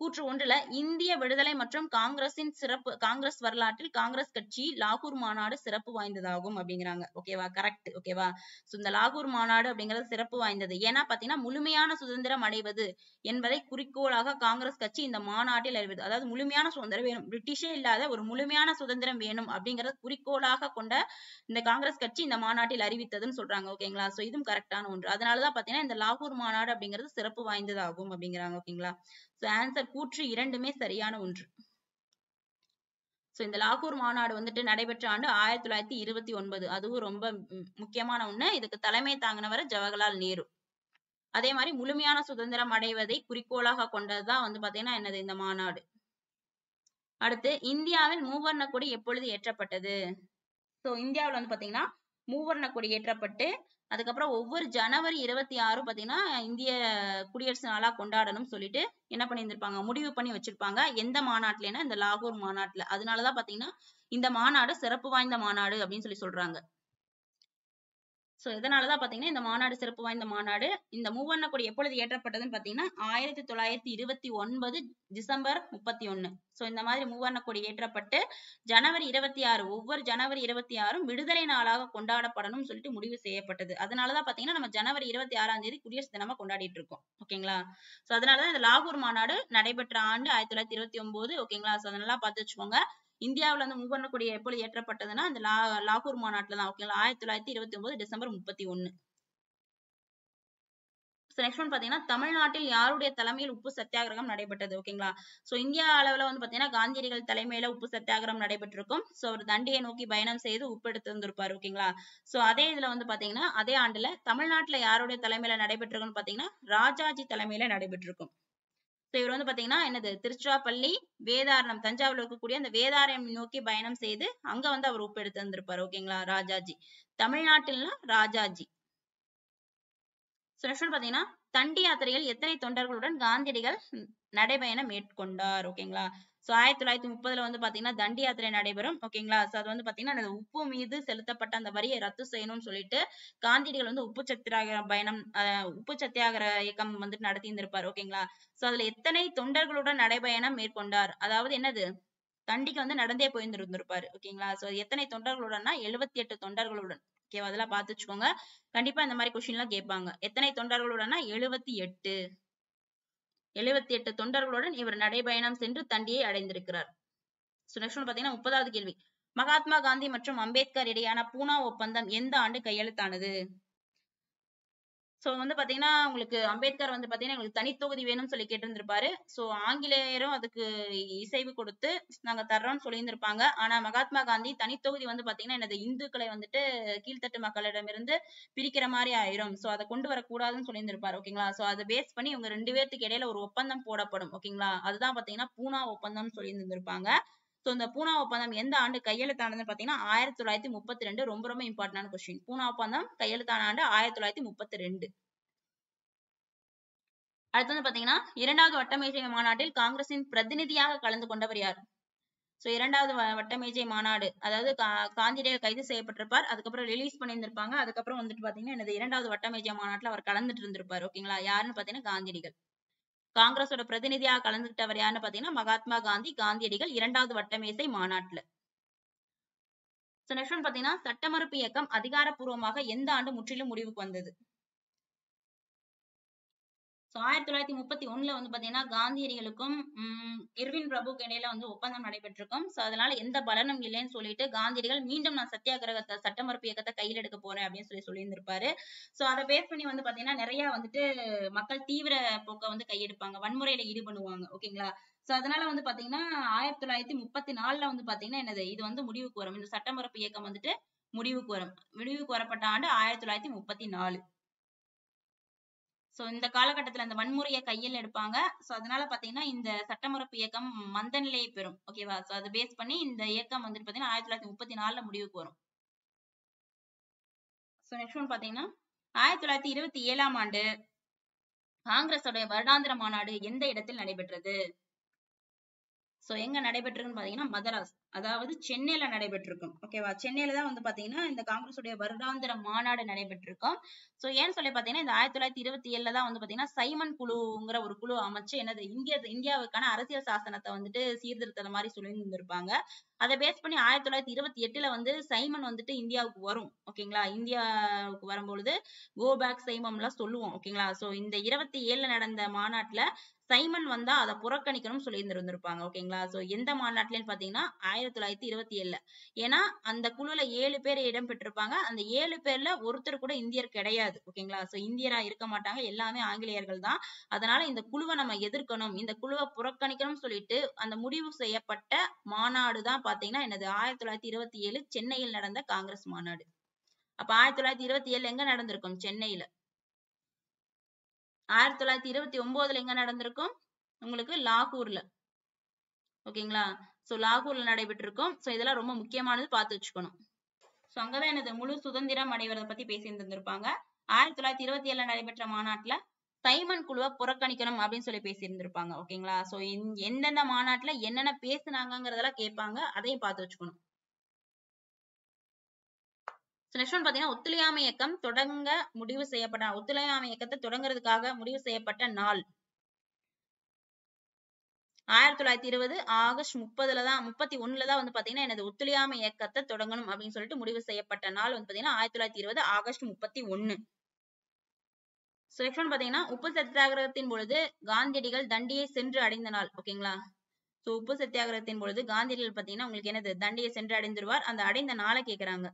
கூற்று 1ல இந்திய விடுதலை மற்றும் காங்கிரஸ் வரலாற்றில் காங்கிரஸ் கட்சி லாகூர் மாநாடு சிறப்பு வாய்ந்ததாகும் அப்படிங்கிறாங்க. ஓகேவா? கரெக்ட். ஓகேவா? சோ இந்த லாகூர் மாநாடு அப்படிங்கிறது சிறப்பு வாய்ந்தது. ஏன்னா பாத்தீங்கன்னா முழுமையான சுதந்திரம் அடைவது என்பதை குறிக்கோளாக காங்கிரஸ் கட்சி இந்த மாநாட்டில் அறிவித்தது. அதாவது முழுமையான சுதந்திரம் வேணும், பிரிட்டிஷே இல்லாத ஒரு முழுமையான சுதந்திரம் வேணும் அப்படிங்கறத குறிக்கோளாக கொண்ட இந்த காங்கிரஸ் கட்சி இந்த மாநாட்டில் அறிவித்ததுன்னு சொல்றாங்க. ஓகேங்களா? சோ இதுவும் கரெக்டான ஒன்று. அதனாலதான் பாத்தீங்கன்னா இந்த லாகூர் மாநாடு அப்படிங்கிறது சிறப்பு வாய்ந்ததாகும் அப்படிங்கிறாங்க. ஓகேங்களா? சோ ஆன்சர் கூற்று 2மே சரியான ஒன்று. சோ இந்த லாகூர் மாநாடு வந்துட்டு நடைபெற்ற ஆண்டு 1929. அதுவும் ரொம்ப முக்கியமான ஒண்ணு. இதுக்கு தலைமை தாங்கினவர் ஜவஹர்லால் நேரு. அதே மாதிரி முழுமையான சுதந்திரம் அடைவதை குறிக்கோளாக கொண்டதுதான் வந்து பாத்தீங்கன்னா என்னது இந்த மாநாடு. அடுத்து இந்தியாவில் மூவர்ண கொடி எப்பொழுது ஏற்றப்பட்டது? சோ இந்தியாவுல வந்து பாத்தீங்கன்னா மூவர்ண கொடி ஏற்றப்பட்டு அதுக்கப்புறம் ஒவ்வொரு ஜனவரி 26 பாத்தீங்கன்னா இந்திய குடியரசு நாளா கொண்டாடணும்னு சொல்லிட்டு என்ன பண்ணியிருந்திருப்பாங்க, முடிவு பண்ணி வச்சிருப்பாங்க. எந்த மாநாட்டுலன்னா இந்த லாகூர் மாநாட்டுல. அதனாலதான் பாத்தீங்கன்னா இந்த மாநாடு சிறப்பு வாய்ந்த மாநாடு அப்படின்னு சொல்லி சொல்றாங்க. சோ இதனாலதான் பாத்தீங்கன்னா இந்த மாநாடு சிறப்பு வாய்ந்த மாநாடு. இந்த மூவர்ண கொடி எப்பொழுது ஏற்றப்பட்டதுன்னு பாத்தீங்கன்னா 1929 டிசம்பர் 31. சோ இந்த மாதிரி மூவர்ண கொடி ஏற்றப்பட்டு ஜனவரி 26 ஒவ்வொரு ஜனவரி 26ம் விடுதலை நாளாக கொண்டாடப்படணும்னு சொல்லிட்டு முடிவு செய்யப்பட்டது. அதனாலதான் பாத்தீங்கன்னா நம்ம ஜனவரி 26ஆம் தேதி குடியரசு தினமா கொண்டாடிட்டு இருக்கோம். ஓகேங்களா? சோ அதனாலதான் இந்த லாகூர் மாநாடு நடைபெற்ற ஆண்டு 1929. ஓகேங்களா? சோ அதனால பார்த்து வச்சுக்கோங்க. இந்தியாவுல வந்து மூவர்ண கொடி எப்பொழுது ஏற்றப்பட்டதுன்னா இந்த லாகூர் மாநாட்டுல தான். ஓகேங்களா? 1929 டிசம்பர் 31. நெக்ஸ்ட் ஒன் பாத்தீங்கன்னா தமிழ்நாட்டில் யாருடைய தலைமையில் உப்பு சத்தியாகிரகம் நடைபெற்றது? ஓகேங்களா? சோ இந்தியா அளவுல வந்து பாத்தீங்கன்னா காந்தியடிகள் தலைமையில உப்பு சத்தியாகிரகம் நடைபெற்றிருக்கும். சோ அவர் தண்டியை நோக்கி பயணம் செய்து உப்பு எடுத்து வந்திருப்பாரு. ஓகேங்களா? சோ அதே இதுல வந்து பாத்தீங்கன்னா அதே ஆண்டுல தமிழ்நாட்டுல யாருடைய தலைமையில நடைபெற்றிருக்குன்னு பாத்தீங்கன்னா ராஜாஜி தலைமையில நடைபெற்றிருக்கும். இவர் வந்து பாத்தீங்கன்னா என்னது திருச்சிராப்பள்ளி, வேதாரண்யம், தஞ்சாவூர்ல இருக்கக்கூடிய அந்த வேதாரண்யம் நோக்கி பயணம் செய்து அங்க வந்து அவர் உப்பு எடுத்து வந்திருப்பாரு. ஓகேங்களா? ராஜாஜி. தமிழ்நாட்டில்னா ராஜாஜி. நெக்ஸ்ட் பாத்தீங்கன்னா தண்டி யாத்திரையில் எத்தனை தொண்டர்களுடன் காந்தியடிகள் நடைபயணம் மேற்கொண்டார்? ஓகேங்களா? சோ 1930 வந்து பாத்தீங்கன்னா தண்டி யாத்திரை நடைபெறும். ஓகேங்களா. சோ அது வந்து பாத்தீங்கன்னா அந்த உப்பு மீது செலுத்தப்பட்ட அந்த வரியை ரத்து செய்யணும்னு சொல்லிட்டு காந்தியடிகள் வந்து உப்பு சத்தியாகிரக பயணம் உப்பு சத்தியாகிரக இயக்கம் வந்துட்டு நடத்தி இருந்திருப்பாரு. ஓகேங்களா. சோ அதுல எத்தனை தொண்டர்களுடன் நடைபயணம் மேற்கொண்டார்? அதாவது என்னது, தண்டிக்கு வந்து நடந்தே போயிருந்திருப்பாரு. ஓகேங்களா. சோ எத்தனை தொண்டர்களுடன்னா 78 தொண்டர்களுடன். ஓகேவா, அதெல்லாம் பார்த்து வச்சுக்கோங்க. கண்டிப்பா இந்த மாதிரி கொஸ்டின் எல்லாம் கேட்பாங்க. எத்தனை தொண்டர்களுடனா 78. 78 தொண்டர்களுடன் இவர் நடைபயணம் சென்று தண்டியை அடைந்திருக்கிறார். சோ நெக்ஸ்ட் ஒன் பாத்தீங்கன்னா 30வது கேள்வி. மகாத்மா காந்தி மற்றும் அம்பேத்கர் இடையான பூனா ஒப்பந்தம் எந்த ஆண்டு கையெழுத்தானது? சோ வந்து பாத்தீங்கன்னா உங்களுக்கு அம்பேத்கர் வந்து பாத்தீங்கன்னா எங்களுக்கு தனித்தொகுதி வேணும்னு சொல்லி கேட்டிருந்திருப்பாரு. சோ ஆங்கிலேயரும் அதுக்கு இசைவு கொடுத்து நாங்க தர்றோம்னு சொல்லியிருந்திருப்பாங்க. ஆனா மகாத்மா காந்தி தனித்தொகுதி வந்து பாத்தீங்கன்னா எனது இந்துக்களை வந்துட்டு கீழ்த்தட்டு மக்களிடமிருந்து பிரிக்கிற மாதிரி ஆயிரும். சோ அதை கொண்டு வரக்கூடாதுன்னு சொல்லியிருந்திருப்பாரு. ஓகேங்களா. சோ அதை பேஸ் பண்ணி இவங்க 2 பேத்துக்கு இடையில ஒரு ஒப்பந்தம் போடப்படும். ஓகேங்களா. அதுதான் பாத்தீங்கன்னா பூனா ஒப்பந்தம் சொல்லியிருந்திருப்பாங்க. சோ இந்த பூனா ஒப்பந்தம் எந்த ஆண்டு கையெழுத்தானதுன்னு பாத்தீங்கன்னா 1932. ரொம்ப ரொம்ப இம்பார்ட்டன்டான கொஸ்டின். பூனா ஒப்பந்தம் கையெழுத்தான ஆண்டு 1932. அடுத்து வந்து பாத்தீங்கன்னா 2வது வட்டமேஜை மாநாட்டில் காங்கிரசின் பிரதிநிதியாக கலந்து கொண்டவர் யார்? சோ 2வது வட்டமேஜை மாநாடு, அதாவது காந்தியடிகள் கைது செய்யப்பட்டிருப்பார். அதுக்கப்புறம் ரிலீஸ் பண்ணியிருந்திருப்பாங்க. அதுக்கப்புறம் வந்துட்டு பாத்தீங்கன்னா எனது 2வது வட்டமேஜை மாநாட்டுல அவர் கலந்துட்டு இருந்திருப்பாரு. ஓகேங்களா. யாருன்னு பாத்தீங்கன்னா காந்தியடிகள். காங்கிரஸோட பிரதிநிதியாக கலந்துகிட்டவர் யாருன்னு பாத்தீங்கன்னா மகாத்மா காந்தி, காந்தியடிகள் 2வது வட்டமேசை மாநாட்டுல. சோ நெக்ஸ்ட் ஒன் பாத்தீங்கன்னா சட்ட மறுப்பு இயக்கம் அதிகாரப்பூர்வமாக எந்த ஆண்டு முற்றிலும் முடிவுக்கு வந்தது? சோ 1931 வந்து பாத்தீங்கன்னா காந்தியடிகளுக்கும் இர்வின் பிரபுக்கு இடையில வந்து ஒப்பந்தம் நடைபெற்றிருக்கும். சோ அதனால எந்த பலனும் இல்லைன்னு சொல்லிட்டு காந்தியடிகள் மீண்டும் நான் சத்தியாகிரகத்தை சட்ட மறுப்பு இயக்கத்தை கையில் எடுக்க போறேன் அப்படின்னு சொல்லியிருந்திருப்பாரு. சோ அதை பேஸ் பண்ணி வந்து பாத்தீங்கன்னா நிறைய வந்துட்டு மக்கள் தீவிர போக்க வந்து கையெடுப்பாங்க, வன்முறையில ஈடுபடுவாங்க. ஓகேங்களா. சோ அதனால வந்து பாத்தீங்கன்னா 1934 வந்து பாத்தீங்கன்னா என்னது இது வந்து முடிவுக்கு வரும். இந்த சட்ட மறுப்பு இயக்கம் வந்துட்டு முடிவுக்கு வரும். முடிவுக்கு வரப்பட்ட ஆண்டு 1934. சோ இந்த காலகட்டத்துல அந்த வன்முறையை கையில் எடுப்பாங்க. சோ அதனால பாத்தீங்கன்னா இந்த சட்டமறுப்பு இயக்கம் மந்த நிலையை பெறும். ஓகேவா. சோ அதை பேஸ் பண்ணி இந்த இயக்கம் வந்துட்டு பாத்தீங்கன்னா 1934 முடிவுக்கு வரும். சோ நெக்ஸ்ட் ஒன் பாத்தீங்கன்னா 1927 ஆண்டு காங்கிரஸோட வருடாந்திர மாநாடு எந்த இடத்தில் நடைபெற்றது? சோ எங்க நடைபெற்றிருக்குன்னு பாத்தீங்கன்னா மதராஸ், அதாவது சென்னையில நடைபெற்றிருக்கும். ஓகேவா. சென்னையில தான் வந்து பாத்தீங்கன்னா இந்த காங்கிரஸுடைய வருடாந்திர மாநாடு நடைபெற்றிருக்கும். சோ ஏன்னு சொல்லி பாத்தீங்கன்னா இந்த 1927 தான் வந்து பாத்தீங்கன்னா சைமன் குழுங்கிற ஒரு குழு அமைச்சு என்னது இந்தியாவுக்கான அரசியல் சாசனத்தை வந்துட்டு சீர்திருத்தம் மாதிரி சொல்லியிருந்திருப்பாங்க. அதை பேஸ் பண்ணி 1928 வந்து சைமன் வந்துட்டு இந்தியாவுக்கு வரும். ஓகேங்களா. இந்தியாவுக்கு வரும்பொழுது கோ பேக் சைமன் எல்லாம் சொல்லுவோம். ஓகேங்களா. சோ இந்த 27 நடந்த மாநாட்டுல சைமன் வந்தா அதை புறக்கணிக்கணும்னு சொல்லி இருந்திருப்பாங்க. ஓகேங்களா. சோ எந்த மாநாட்டுலன்னு பாத்தீங்கன்னா 1927. ஏன்னா அந்த குழுல 7 பேர் இடம் பெற்றிருப்பாங்க. அந்த 7 பேர்ல ஒருத்தர் கூட இந்தியர் கிடையாது. ஓகேங்களா. சோ இந்தியரா இருக்க மாட்டாங்க, எல்லாமே ஆங்கிலேயர்கள் தான். அதனால இந்த குழுவை நம்ம எதிர்க்கணும், இந்த குழுவை புறக்கணிக்கணும்னு சொல்லிட்டு அந்த முடிவு செய்யப்பட்ட மாநாடு தான் பாத்தீங்கன்னா என்னது 1927 சென்னையில் நடந்த காங்கிரஸ் மாநாடு. அப்ப 1927 எங்க நடந்திருக்கும்? சென்னையில. 1929 எங்க நடந்திருக்கும்? உங்களுக்கு லாகூர்ல. ஓகேங்களா. சோ லாகூர்ல நடைபெற்றிருக்கும். சோ இதெல்லாம் ரொம்ப முக்கியமானது, பார்த்து வச்சுக்கணும். சோ அங்கதான் எனது முழு சுதந்திரம் அடைவதை பத்தி பேசியிருந்திருப்பாங்க. 1927 நடைபெற்ற மாநாட்டுல சைமன் குழுவை புறக்கணிக்கணும் அப்படின்னு சொல்லி பேசியிருந்திருப்பாங்க. ஓகேங்களா. சோ எந்தெந்த மாநாட்டுல என்னென்ன பேசுனாங்கிறதெல்லாம் கேட்பாங்க, அதையும் பார்த்து வச்சுக்கணும். நெக்ஸ்ட் ஒன் பாத்தீங்கன்னா ஒத்துழையாமை இயக்கம் தொடங்க முடிவு செய்யப்பட்ட ஒத்துழையாமை இயக்கத்தை தொடங்குறதுக்காக முடிவு செய்யப்பட்ட நாள் 1920 ஆகஸ்ட் 31 தான் வந்து பாத்தீங்கன்னா எனது ஒத்துழையாமை இயக்கத்தை தொடங்கணும் அப்படின்னு சொல்லிட்டு முடிவு செய்யப்பட்ட நாள் வந்து பாத்தீங்கன்னா 1920 ஆகஸ்ட் 31. நெக்ஸ்ட் ஒன் பாத்தீங்கன்னா உப்பு சத்தியாகிரகத்தின் பொழுது காந்தியடிகள் தண்டியை சென்று அடைந்த நாள். ஓகேங்களா. சோ உப்பு சத்தியாகிரகத்தின் பொழுது காந்தியடிகள் பாத்தீங்கன்னா உங்களுக்கு என்னது தண்டியை சென்று அடைந்துருவார். அந்த அடைந்த நாளை கேக்குறாங்க.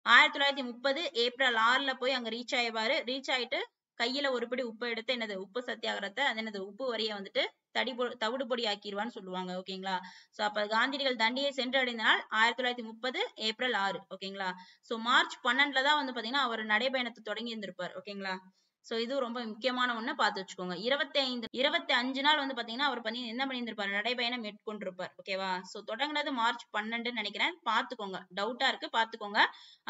1930 ஏப்ரல் 6ல போய் அங்க ரீச் ஆயிடுவாரு. ரீச் ஆயிட்டு கையில ஒரு பிடி உப்பு எடுத்து என்னது உப்பு சத்தியாகிரகத்தை, அது என்னது உப்பு வரியை வந்துட்டு தவிடு பொடி ஆக்கிடுவான்னு சொல்லுவாங்க. ஓகேங்களா. சோ அப்ப காந்தியடிகள் தண்டியை சென்று அடைந்த நாள் 1930 ஏப்ரல் 6. ஓகேங்களா. சோ மார்ச் 12 தான் வந்து பாத்தீங்கன்னா அவர் நடைபயணத்தை தொடங்கி இருந்திருப்பார். ஓகேங்களா. சோ இது ரொம்ப முக்கியமான ஒண்ணு, பார்த்து வச்சுக்கோங்க. 25 நாள் வந்து பாத்தீங்கன்னா அவர் என்ன பண்ணியிருந்திருப்பாரு, நடைபயணம் மேற்கொண்டிருப்பார். ஓகேவா. சோ தொடங்குனது மார்ச் 12 நினைக்கிறேன், பாத்துக்கோங்க. டவுட்டா இருக்கு, பாத்துக்கோங்க.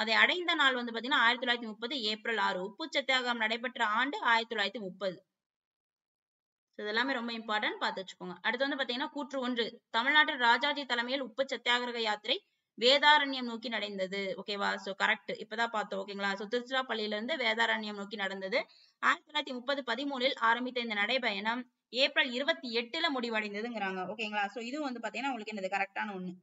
அதை அடைந்த நாள் வந்து பாத்தீங்கன்னா 1930 ஏப்ரல் 6. உப்பு சத்தியாகிரகம் நடைபெற்ற ஆண்டு 1930. இது எல்லாமே ரொம்ப இம்பார்ட்டன்ட், பார்த்து வச்சுக்கோங்க. அடுத்து வந்து பாத்தீங்கன்னா கூற்று 1, தமிழ்நாட்டில் ராஜாஜி தலைமையில் உப்பு சத்தியாகிரக யாத்திரை வேதாரண்யம் நோக்கி நடந்தது. ஓகேவா? சோ கரெக்ட், இப்பதான் பார்த்தோம். ஓகேங்களா? சோ திருச்சிராப்பள்ளியில இருந்து வேதாரண்யம் நோக்கி நடந்தது. 1913 ஆரம்பித்த இந்த நடைபயணம் ஏப்ரல் 28 முடிவடைந்ததுங்கிறாங்க. ஓகேங்களா? சோ இது வந்து பாத்தீங்கன்னா உங்களுக்கு என்னது கரெக்டான ஒண்ணு.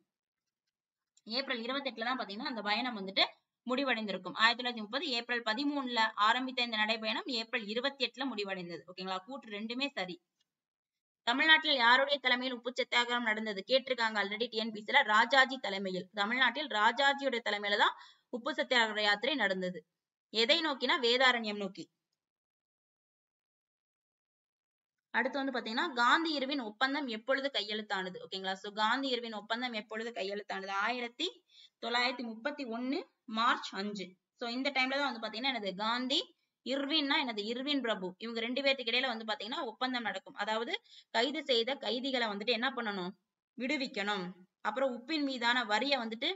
ஏப்ரல் 28 தான் பாத்தீங்கன்னா அந்த பயணம் வந்துட்டு முடிவடைந்திருக்கும். 1930 ஏப்ரல் 13 ஆரம்பித்த இந்த நடைபயணம் ஏப்ரல் 28 முடிவடைந்தது. ஓகேங்களா? கூற்று 2மே சரி. தமிழ்நாட்டில் யாருடைய தலைமையில் உப்பு சத்தியாகிரகம் நடந்தது கேட்டிருக்காங்க ஆல்ரெடி டிஎன்பிசில. ராஜாஜி தலைமையில். தமிழ்நாட்டில் ராஜாஜியோட தலைமையில தான் உப்பு சத்தியாகிரக யாத்திரை நடந்தது. எதை நோக்கினா வேதாரண்யம் நோக்கி. அடுத்து வந்து பாத்தீங்கன்னா காந்தி இர்வின் ஒப்பந்தம் எப்பொழுது கையெழுத்தானது. ஓகேங்களா? சோ காந்தி இர்வின் ஒப்பந்தம் எப்பொழுது கையெழுத்தானது? 1931 மார்ச் 5. சோ இந்த டைம்ல தான் வந்து பாத்தீங்கன்னா என்னது காந்தி இர்வின்னா என்னது இர்வின் பிரபு இவங்க 2 பேத்துக்கு இடையில வந்து பாத்தீங்கன்னா ஒப்பந்தம் நடக்கும். அதாவது கைது செய்த கைதிகளை வந்துட்டு என்ன பண்ணணும், விடுவிக்கணும். அப்புறம் உப்பின் மீதான வரியை வந்துட்டு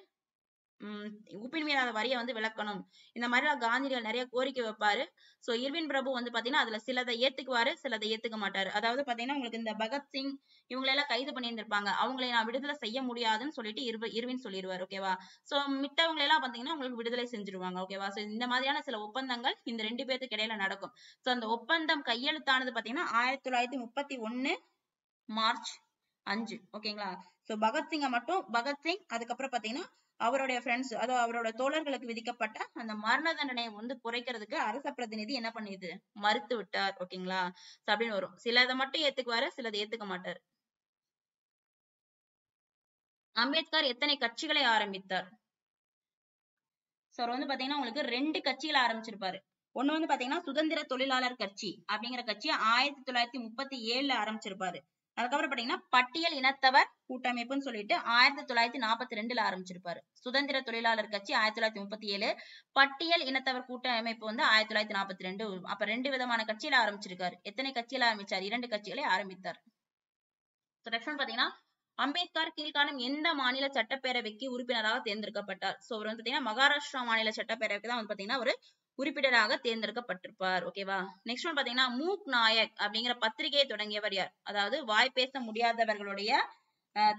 உப்பின் மீதான வரியை வந்து விலக்கணும். இந்த மாதிரி காந்தியடிகள் நிறைய கோரிக்கை வைப்பாரு. சோ இர்வின் பிரபு வந்து பாத்தீங்கன்னா அதுல சிலதை ஏத்துக்குவாரு, சிலதை ஏத்துக்க மாட்டாரு. அதாவது பாத்தீங்கன்னா உங்களுக்கு இந்த பகத்சிங் இவங்களை எல்லாம் கைது பண்ணியிருந்திருப்பாங்க, அவங்களை நான் விடுதலை செய்ய முடியாதுன்னு சொல்லிட்டு இர்வின் சொல்லிடுவாரு. ஓகேவா? சோ மித்தவங்களை எல்லாம் பாத்தீங்கன்னா உங்களுக்கு விடுதலை செஞ்சிருவாங்க. ஓகேவா? சோ இந்த மாதிரியான சில ஒப்பந்தங்கள் இந்த 2 பேத்துக்கு இடையில நடக்கும். சோ அந்த ஒப்பந்தம் கையெழுத்தானது பாத்தீங்கன்னா 1931 மார்ச் 5. ஓகேங்களா? சோ பகத்சிங் அதுக்கப்புறம் பாத்தீங்கன்னா அவருடைய ஃப்ரெண்ட்ஸ், அதாவது அவரோட தோழர்களுக்கு விதிக்கப்பட்ட அந்த மரண தண்டனையை வந்து குறைக்கிறதுக்கு அரச பிரதிநிதி என்ன பண்ணியது, மறுத்து விட்டார். ஓகேங்களா? அப்படின்னு வரும். சிலதை மட்டும் ஏத்துக்குவாரு, சிலதை ஏத்துக்க மாட்டார். அம்பேத்கர் எத்தனை கட்சிகளை ஆரம்பித்தார்? சார் வந்து பாத்தீங்கன்னா உங்களுக்கு 2 கட்சிகளை ஆரம்பிச்சிருப்பாரு. ஒண்ணு வந்து பாத்தீங்கன்னா சுதந்திர தொழிலாளர் கட்சி அப்படிங்கிற கட்சி 1937 ஆரம்பிச்சிருப்பாரு. அதுக்கப்புறம் பாத்தீங்கன்னா பட்டியல் இனத்தவர் கூட்டமைப்புன்னு சொல்லிட்டு 1942 ஆரம்பிச்சிருப்பாரு. சுதந்திர தொழிலாளர் கட்சி 1937, பட்டியல் இனத்தவர் கூட்டமைப்பு வந்து 1942. அப்ப 2 விதமான கட்சியில ஆரம்பிச்சிருக்காரு. எத்தனை கட்சியில ஆரம்பிச்சார்? 2 கட்சிகளை ஆரம்பித்தார். நெக்ஸ்ட் ஒன் பாத்தீங்கன்னா அம்பேத்கர் கீழ்காணும் எந்த மாநில சட்டப்பேரவைக்கு உறுப்பினராக தேர்ந்தெடுக்கப்பட்டார்? சோ அவர் வந்து பாத்தீங்கன்னா மகாராஷ்டிரா மாநில சட்டப்பேரவைக்கு தான் வந்து பாத்தீங்கன்னா ஒரு உறுப்பினராக தேர்ந்தெடுக்கப்பட்டிருப்பார். ஓகேவா? நெக்ஸ்ட் ஒன் பாத்தீங்கன்னா மூக் நாயக் அப்படிங்கிற பத்திரிகையை தொடங்கியவர் யார்? அதாவது வாய் பேச முடியாதவர்களுடைய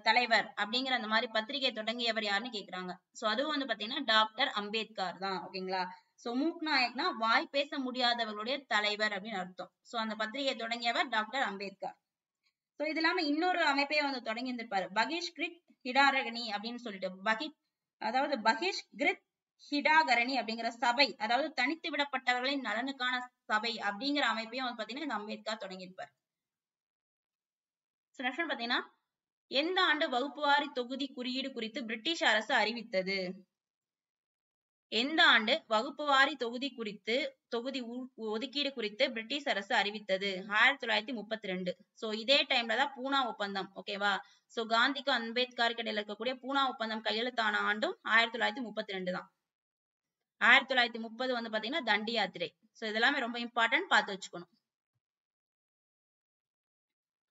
தலைவர் அப்படிங்கிற அந்த மாதிரி பத்திரிகையை தொடங்கியவர் யாருன்னு கேக்குறாங்க. சோ அதுவும் வந்து பாத்தீங்கன்னா டாக்டர் அம்பேத்கர் தான். ஓகேங்களா? சோ மூக் நாயக்னா வாய் பேச முடியாதவர்களுடைய தலைவர் அப்படின்னு அர்த்தம். சோ அந்த பத்திரிகையை தொடங்கியவர் டாக்டர் அம்பேத்கர். சோ இது இல்லாம இன்னொரு அமைப்பையே வந்து தொடங்கி இருந்திருப்பாரு, பகிஷ்கிருத் ஹிடாரணி அப்படின்னு சொல்லிட்டு பகிஷ்கிருத் ஹிடாகரணி அப்படிங்கிற சபை, அதாவது தனித்து விடப்பட்டவர்களின் நலனுக்கான சபை அப்படிங்கிற அமைப்பையும் வந்து பாத்தீங்கன்னா இந்த அம்பேத்கர் தொடங்கியிருப்பார். பாத்தீங்கன்னா எந்த ஆண்டு வகுப்புவாரி தொகுதி குறியீடு குறித்து பிரிட்டிஷ் அரசு அறிவித்தது? எந்த ஆண்டு வகுப்புவாரி தொகுதி ஒதுக்கீடு குறித்து பிரிட்டிஷ் அரசு அறிவித்தது? 1932. சோ இதே டைம்ல தான் பூனா ஒப்பந்தம். ஓகேவா? சோ காந்திக்கும் அம்பேத்கருக்கு இடையில இருக்கக்கூடிய பூனா ஒப்பந்தம் கையெழுத்தான ஆண்டும் 1932 தான். 1930 வந்து பாத்தீங்கன்னா தண்டி யாத்திரை. சோ இதெல்லாமே ரொம்ப இம்பார்ட்டன்ட், பார்த்து வச்சுக்கணும்.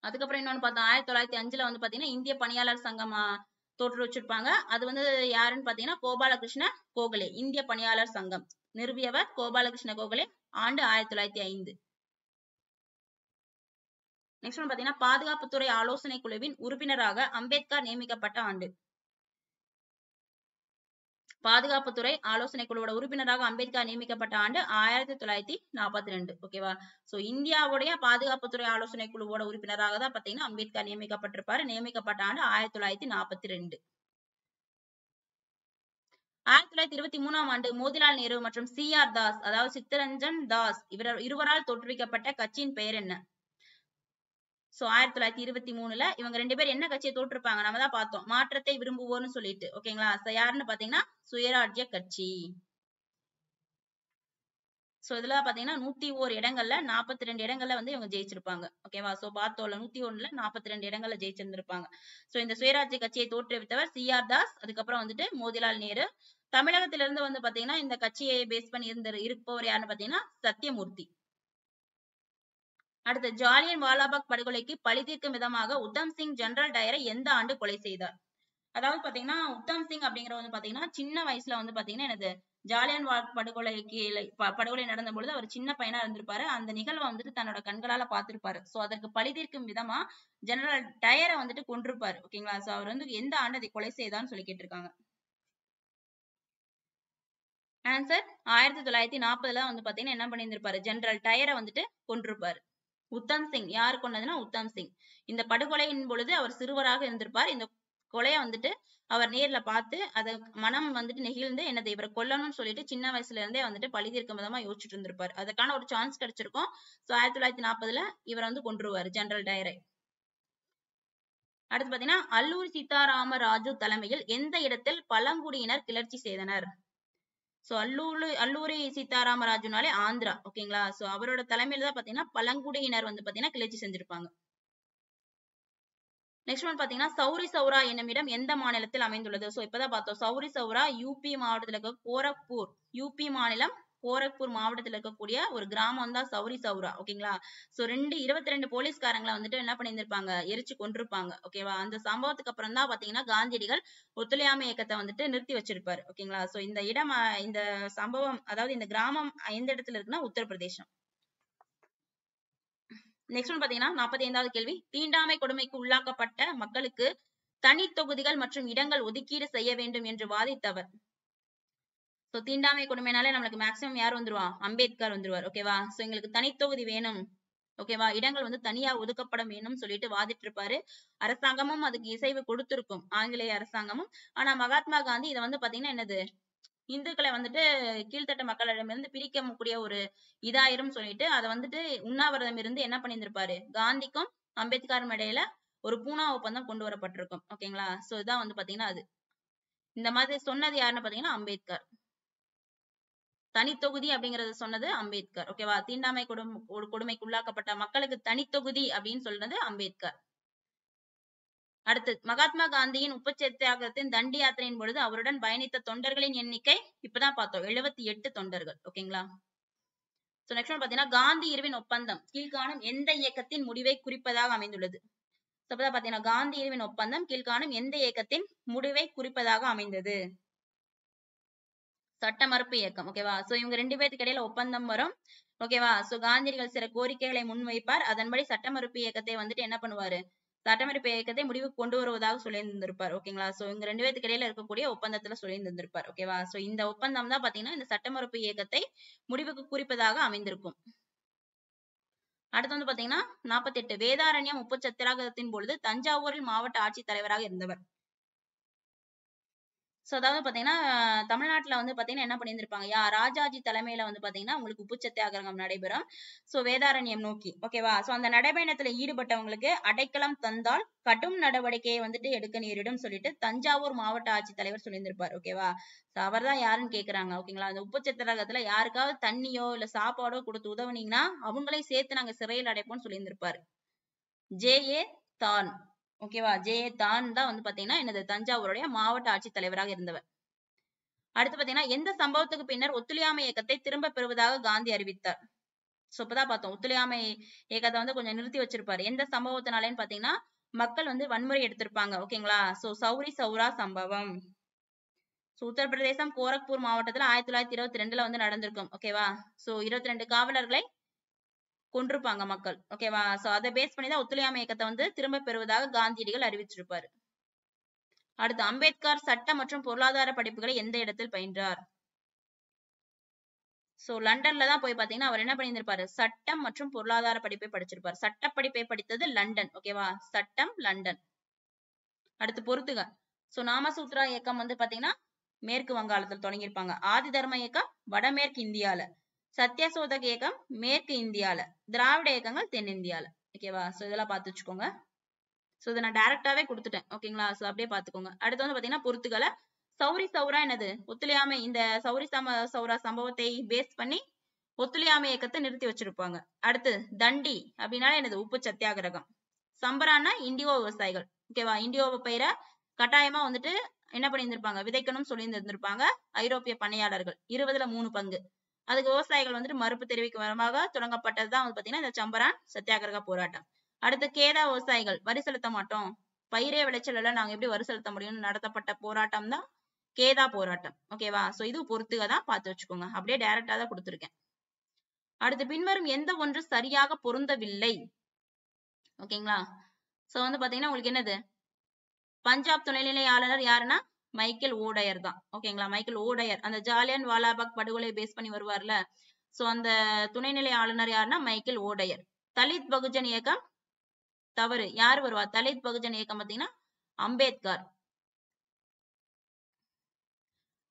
அதுக்கப்புறம் இன்னொன்னு பார்த்தோம், 1905 வந்து பாத்தீங்கன்னா இந்திய பணியாளர் சங்கம் தோற்றுவிச்சிருப்பாங்க. அது வந்து யாருன்னு பாத்தீங்கன்னா கோபாலகிருஷ்ண கோகலே. இந்திய பணியாளர் சங்கம் நிறுவியவர் கோபாலகிருஷ்ண கோகலே. ஆண்டு 1905. நெக்ஸ்ட் ஒன் பாத்தீங்கன்னா பாதுகாப்புத்துறை ஆலோசனை குழுவின் உறுப்பினராக அம்பேத்கர் நியமிக்கப்பட்ட ஆண்டு. பாதுகாப்புத்துறை ஆலோசனை குழுவோட உறுப்பினராக அம்பேத்கர் நியமிக்கப்பட்ட ஆண்டு 1942. ஓகேவா? சோ இந்தியாவுடைய பாதுகாப்புத்துறை ஆலோசனை குழுவோட உறுப்பினராக தான் பாத்தீங்கன்னா அம்பேத்கர் நியமிக்கப்பட்டிருப்பாரு. நியமிக்கப்பட்ட ஆண்டு 1942. 1923 ஆண்டு மோதிலால் நேரு மற்றும் CR தாஸ், அதாவது சித்தரஞ்சன் தாஸ் இருவரால் தோற்றுவிக்கப்பட்ட கட்சியின் பெயர் என்ன? சோ 1923 இவங்க 2 பேர் என்ன கட்சியை தோற்றுப்பாங்க, நம்ம தான் பார்த்தோம், மாற்றத்தை விரும்புவோர்னு சொல்லிட்டு. ஓகேங்களா? யாருன்னு பாத்தீங்கன்னா சுயராஜ்ய கட்சி. சோ இதுல பாத்தீங்கன்னா 101 இடங்கள்ல 42 இடங்கள்ல வந்து இவங்க ஜெயிச்சிருப்பாங்க. ஓகேவா? சோ பார்த்தோம்ல 101ல 42 இடங்கள்ல ஜெயிச்சிருந்திருப்பாங்க. சோ இந்த சுயராஜ்ய கட்சியை தோற்றுவித்தவர் CR தாஸ், அதுக்கப்புறம் வந்துட்டு மோதிலால் நேரு. தமிழகத்திலிருந்து வந்து பாத்தீங்கன்னா இந்த கட்சியை பேஸ் பண்ணி இருப்பவர் யாருன்னு பாத்தீங்கன்னா சத்தியமூர்த்தி. அடுத்து ஜாலியன் வாலாபாக் படுகொலைக்கு பழி தீர்க்கும் விதமாக உத்தம் சிங் ஜெனரல் டயரை எந்த ஆண்டு கொலை செய்தார்? அதாவது பாத்தீங்கன்னா உத்தம் சிங் அப்படிங்கிற வந்து பாத்தீங்கன்னா சின்ன வயசுல வந்து பாத்தீங்கன்னா எனது ஜாலியன் வாக் படுகொலை நடந்த பொழுது அவர் சின்ன பையனா இருந்திருப்பாரு. அந்த நிகழ்வை வந்துட்டு தன்னோட கண்களால பார்த்திருப்பாரு. சோ அதற்கு பழி தீர்க்கும் விதமா ஜெனரல் டயரை வந்துட்டு கொன்றிருப்பாரு. ஓகேங்களா. சோ அவர் வந்து எந்த ஆண்டு அதை கொலை செய்தான்னு சொல்லி கேட்டிருக்காங்க. ஆன்சர் 1940 வந்து பாத்தீங்கன்னா என்ன பண்ணியிருந்திருப்பாரு, ஜெனரல் டயரை வந்துட்டு கொன்றிருப்பாரு. உத்தம் சிங் யார் கொண்டதுன்னா உத்தம் சிங். இந்த படுகொலையின் பொழுது அவர் சிறுவராக இருந்திருப்பார். இந்த கொலையை வந்துட்டு அவர் நேர்ல பார்த்து அத மனம் வந்துட்டு நெகிழ்ந்து என்னது இவரை கொல்லணும்னு சொல்லிட்டு சின்ன வயசுல இருந்தே வந்துட்டு பழி தீர்க்கும் விதமா யோசிச்சுட்டு இருந்திருப்பாரு. அதுக்கான ஒரு சான்ஸ் கிடைச்சிருக்கும். சோ 1940 இவர் வந்து கொன்றுவாரு ஜெனரல் டயரை. அடுத்து பாத்தீங்கன்னா அல்லூரி சீதாராம ராஜு தலைமையில் எந்த இடத்தில் பழங்குடியினர் கிளர்ச்சி செய்தனர்? சோ அல்லூரி சீதாராம ராஜுனாலே ஆந்திரா. ஓகேங்களா. சோ அவரோட தலைமையில தான் பாத்தீங்கன்னா பழங்குடியினர் வந்து பாத்தீங்கன்னா கிளர்ச்சி செஞ்சிருப்பாங்க. நெக்ஸ்ட் ஒன் பாத்தீங்கன்னா சௌரி சௌரா என்னும் இடம் எந்த மாநிலத்தில் அமைந்துள்ளது? சோ இப்பதான் பார்த்தோம். சௌரி சௌரா யூபி மாவட்டத்தில் இருக்க கோரக்பூர், யூபி மாநிலம் கோரக்பூர் மாவட்டத்தில் இருக்கக்கூடிய ஒரு கிராமம் தான் சௌரி சௌரா. ஓகேங்களா. சோ 22 போலீஸ்காரங்களை வந்துட்டு என்ன பண்ணியிருந்திருப்பாங்க, எரிச்சு கொண்டிருப்பாங்க. ஓகேவா. அந்த சம்பவத்துக்கு அப்புறம் தான் பாத்தீங்கன்னா காந்தியடிகள் ஒத்துழையாமை இயக்கத்தை வந்துட்டு நிறுத்தி வச்சிருப்பாரு. ஓகேங்களா. சோ இந்த இடம் இந்த சம்பவம் அதாவது இந்த கிராமம் எந்த இடத்துல இருக்குன்னா உத்தரப்பிரதேசம். நெக்ஸ்ட் ஒன் பாத்தீங்கன்னா 45வது கேள்வி. தீண்டாமை கொடுமைக்கு உள்ளாக்கப்பட்ட மக்களுக்கு தனி தொகுதிகள் மற்றும் இடங்கள் ஒதுக்கீடு செய்ய வேண்டும் என்று வாதித்தவர். சோ தீண்டாமை கொடுமைனாலே நம்மளுக்கு மேக்சிமம் யார் வந்துருவா, அம்பேத்கர் வந்துருவார். ஓகேவா. சோ எங்களுக்கு தனித்தொகுதி வேணும், ஓகேவா, இடங்கள் வந்து தனியா ஒதுக்கப்பட வேணும்னு சொல்லிட்டு வாதிட்டு இருப்பாரு. அரசாங்கமும் அதுக்கு இசைவு கொடுத்திருக்கும், ஆங்கிலேய அரசாங்கமும். ஆனா மகாத்மா காந்தி இதை வந்து பாத்தீங்கன்னா என்னது இந்துக்களை வந்துட்டு கீழ்த்தட்ட மக்களிடமிருந்து பிரிக்கக்கூடிய ஒரு இதாயிரும் சொல்லிட்டு அதை வந்துட்டு உண்ணாவிரதம் இருந்து என்ன பண்ணியிருந்திருப்பாரு, காந்திக்கும் அம்பேத்கரும் இடையில ஒரு பூனா ஒப்பந்தம் கொண்டு வரப்பட்டிருக்கும். ஓகேங்களா. சோ இதான் வந்து பாத்தீங்கன்னா அது இந்த மாதிரி சொன்னது யாருன்னு பாத்தீங்கன்னா அம்பேத்கர். தனித்தொகுதி அப்படிங்கறது சொன்னது அம்பேத்கர். ஓகேவா. தீண்டாமை கொடுமைக்கு உள்ளாக்கப்பட்ட மக்களுக்கு தனித்தொகுதி அப்படின்னு சொல்றது அம்பேத்கர். அடுத்து மகாத்மா காந்தியின் உப்பு சத்தியாகிரகத்தின் தண்டி யாத்திரையின் பொழுது அவருடன் பயணித்த தொண்டர்களின் எண்ணிக்கை இப்பதான் பார்த்தோம், 78 தொண்டர்கள். ஓகேங்களா. சோ நெக்ஸ்ட் ஒன் பாத்தீங்கன்னா காந்தி இருவின் ஒப்பந்தம் கீழ்காணும் எந்த இயக்கத்தின் முடிவை குறிப்பதாக அமைந்துள்ளது? பாத்தீங்கன்னா காந்தி இருவின் ஒப்பந்தம் கீழ்காணும் எந்த இயக்கத்தின் முடிவை குறிப்பதாக அமைந்தது? சட்ட மறுப்பு இயக்கம். ஓகேவா. சோ இவங்க 2 பேருக்கு இடையில ஒப்பந்தம் வரும். ஓகேவா. சோ காந்தியடிகள் சில கோரிக்கைகளை முன்வைப்பார். அதன்படி சட்ட மறுப்பு இயக்கத்தை வந்துட்டு என்ன பண்ணுவாரு, சட்டமறுப்பு இயக்கத்தை முடிவுக்கு கொண்டு வருவதாக சொல்லியிருந்திருப்பார். ஓகேங்களா. சோ இவங்க 2 பேருக்கு இடையில இருக்கக்கூடிய ஒப்பந்தத்துல சொல்லியிருந்திருப்பார். ஓகேவா. சோ இந்த ஒப்பந்தம் தான் பாத்தீங்கன்னா இந்த சட்டமறுப்பு இயக்கத்தை முடிவுக்கு குறிப்பதாக அமைந்திருக்கும். அடுத்து வந்து பாத்தீங்கன்னா 48 வேதாரண்யம் உப்பு சத்தியாகிரகத்தின் பொழுது தஞ்சாவூரில் மாவட்ட ஆட்சித்தலைவராக இருந்தவர். சோ அதாவது பாத்தீங்கன்னா தமிழ்நாட்டுல வந்து பாத்தீங்கன்னா என்ன பண்ணியிருந்திருப்பாங்க, ராஜாஜி தலைமையில வந்து பாத்தீங்கன்னா உங்களுக்கு உப்பு சத்தியாகிரகம் நடைபெறும். சோ வேதாரண்யம் நோக்கி. ஓகேவா. சோ அந்த நடைபயணத்துல ஈடுபட்டவங்களுக்கு அடைக்கலம் தந்தால் கடும் நடவடிக்கையை வந்துட்டு எடுக்க நேரிடும் சொல்லிட்டு தஞ்சாவூர் மாவட்ட ஆட்சித்தலைவர் சொல்லியிருந்திருப்பார். ஓகேவா. சோ அவர் தான் யாருன்னு கேக்குறாங்க. ஓகேங்களா. அந்த உப்பு சத்தியாகிரகத்துல யாருக்காவது தண்ணியோ இல்ல சாப்பாடோ கொடுத்து உதவுனீங்கன்னா அவங்களையும் சேர்த்து நாங்க சிறையில் அடைப்போம்னு சொல்லியிருந்திருப்பாரு. ஜே.ஏ. தான். ஓகேவா. ஜே.ஏ. தான் தான் வந்து பாத்தீங்கன்னா என்னது தஞ்சாவூருடைய மாவட்ட ஆட்சித்தலைவராக இருந்தவர். அடுத்து பாத்தீங்கன்னா எந்த சம்பவத்துக்கு பின்னர் ஒத்துழையாமை இயக்கத்தை திரும்ப பெறுவதாக காந்தி அறிவித்தார்? சோ இப்பதான் பார்த்தோம், ஒத்துழையாமை இயக்கத்தை வந்து கொஞ்சம் நிறுத்தி வச்சிருப்பாரு. எந்த சம்பவத்தினாலேன்னு பாத்தீங்கன்னா மக்கள் வந்து வன்முறை எடுத்திருப்பாங்க. ஓகேங்களா. சோ சௌரி சௌரா சம்பவம். சோ உத்தரப்பிரதேசம் கோரக்பூர் மாவட்டத்துல 1922 வந்து நடந்திருக்கும். ஓகேவா. சோ 22 காவலர்களை கொண்டிருப்பாங்க மக்கள். ஓகேவா. சோ அதை பேஸ் பண்ணி தான் ஒத்துழையாமை இயக்கத்தை வந்து திரும்ப பெறுவதாக காந்தியடிகள் அறிவிச்சிருப்பாரு. அடுத்து அம்பேத்கர் சட்ட மற்றும் பொருளாதார படிப்புகளை எந்த இடத்தில் பயின்றார்? சோ லண்டன்ல தான் போய் பாத்தீங்கன்னா அவர் என்ன பண்ணியிருப்பாரு, சட்டம் மற்றும் பொருளாதார படிப்பை படிச்சிருப்பாரு. சட்ட படிப்பை படித்தது லண்டன். ஓகேவா. சட்டம் லண்டன். அடுத்து பொறுத்துக. சோ நாமசூத்ரா இயக்கம் வந்து பாத்தீங்கன்னா மேற்கு வங்காளத்தில் தொடங்கியிருப்பாங்க. ஆதி தர்ம இயக்கம் வடமேற்கு இந்தியால, சத்தியசோதக இயக்கம் மேற்கு இந்தியால, திராவிட இயக்கங்கள் தென்னிந்தியால. ஓகேவா. சோ இதெல்லாம் பார்த்து வச்சுக்கோங்க. சோ இதை நான் டைரக்டாவே கொடுத்துட்டேன். ஓகேங்களா. சோ அப்படியே பாத்துக்கோங்க. அடுத்து வந்து பாத்தீங்கன்னா பொறுத்துகளை சௌரி சௌரா என்னது ஒத்துழையாமை, இந்த சௌரி சௌரா சம்பவத்தை பேஸ் பண்ணி ஒத்துழையாமை இயக்கத்தை நிறுத்தி வச்சிருப்பாங்க. அடுத்து தண்டி அப்படின்னாலே என்னது உப்பு சத்தியாகிரகம். சம்பரான்னா இண்டிகோ விவசாயிகள். ஓகேவா. இண்டிகோ பயிரை கட்டாயமா வந்துட்டு என்ன பண்ணியிருந்திருப்பாங்க, விதைக்கணும்னு சொல்லி இருந்திருப்பாங்க ஐரோப்பிய பணியாளர்கள். 20ல் 3 பங்கு. அதுக்கு விவசாயிகள் வந்துட்டு மறுப்பு தெரிவிக்கும் விதமாக தொடங்கப்பட்டதுதான் வந்து பாத்தீங்கன்னா இந்த சம்பரான் சத்தியாகிரக போராட்டம். அடுத்து கேதா விவசாயிகள் வரி செலுத்த மாட்டோம், பயிரே விளைச்சல் எல்லாம் நாங்க எப்படி வரி செலுத்த முடியும்னு நடத்தப்பட்ட போராட்டம் தான் கேதா போராட்டம். ஓகேவா? சோ இது பொறுத்துக தான் பார்த்து வச்சுக்கோங்க. அப்படியே டைரக்டா தான் கொடுத்திருக்கேன். அடுத்து பின்வரும் எந்த ஒன்று சரியாக பொருந்தவில்லை? ஓகேங்களா? சோ வந்து பாத்தீங்கன்னா உங்களுக்கு என்னது, பஞ்சாப் துணைநிலை ஆளுநர் யாருன்னா மைக்கேல் ஓடையர் தான். ஓகேங்களா? மைக்கேல் ஓடையர் அந்த ஜாலியன் வாலாபாக் படுகொலை பேஸ் பண்ணி வருவார்ல, சோ அந்த துணைநிலை ஆளுநர் யாருன்னா மைக்கேல் ஓடையர். தலித் பகுஜன் இயக்கம் தவறு. யார் வருவா? தலித் பகுஜன் இயக்கம் பாத்தீங்கன்னா அம்பேத்கர்.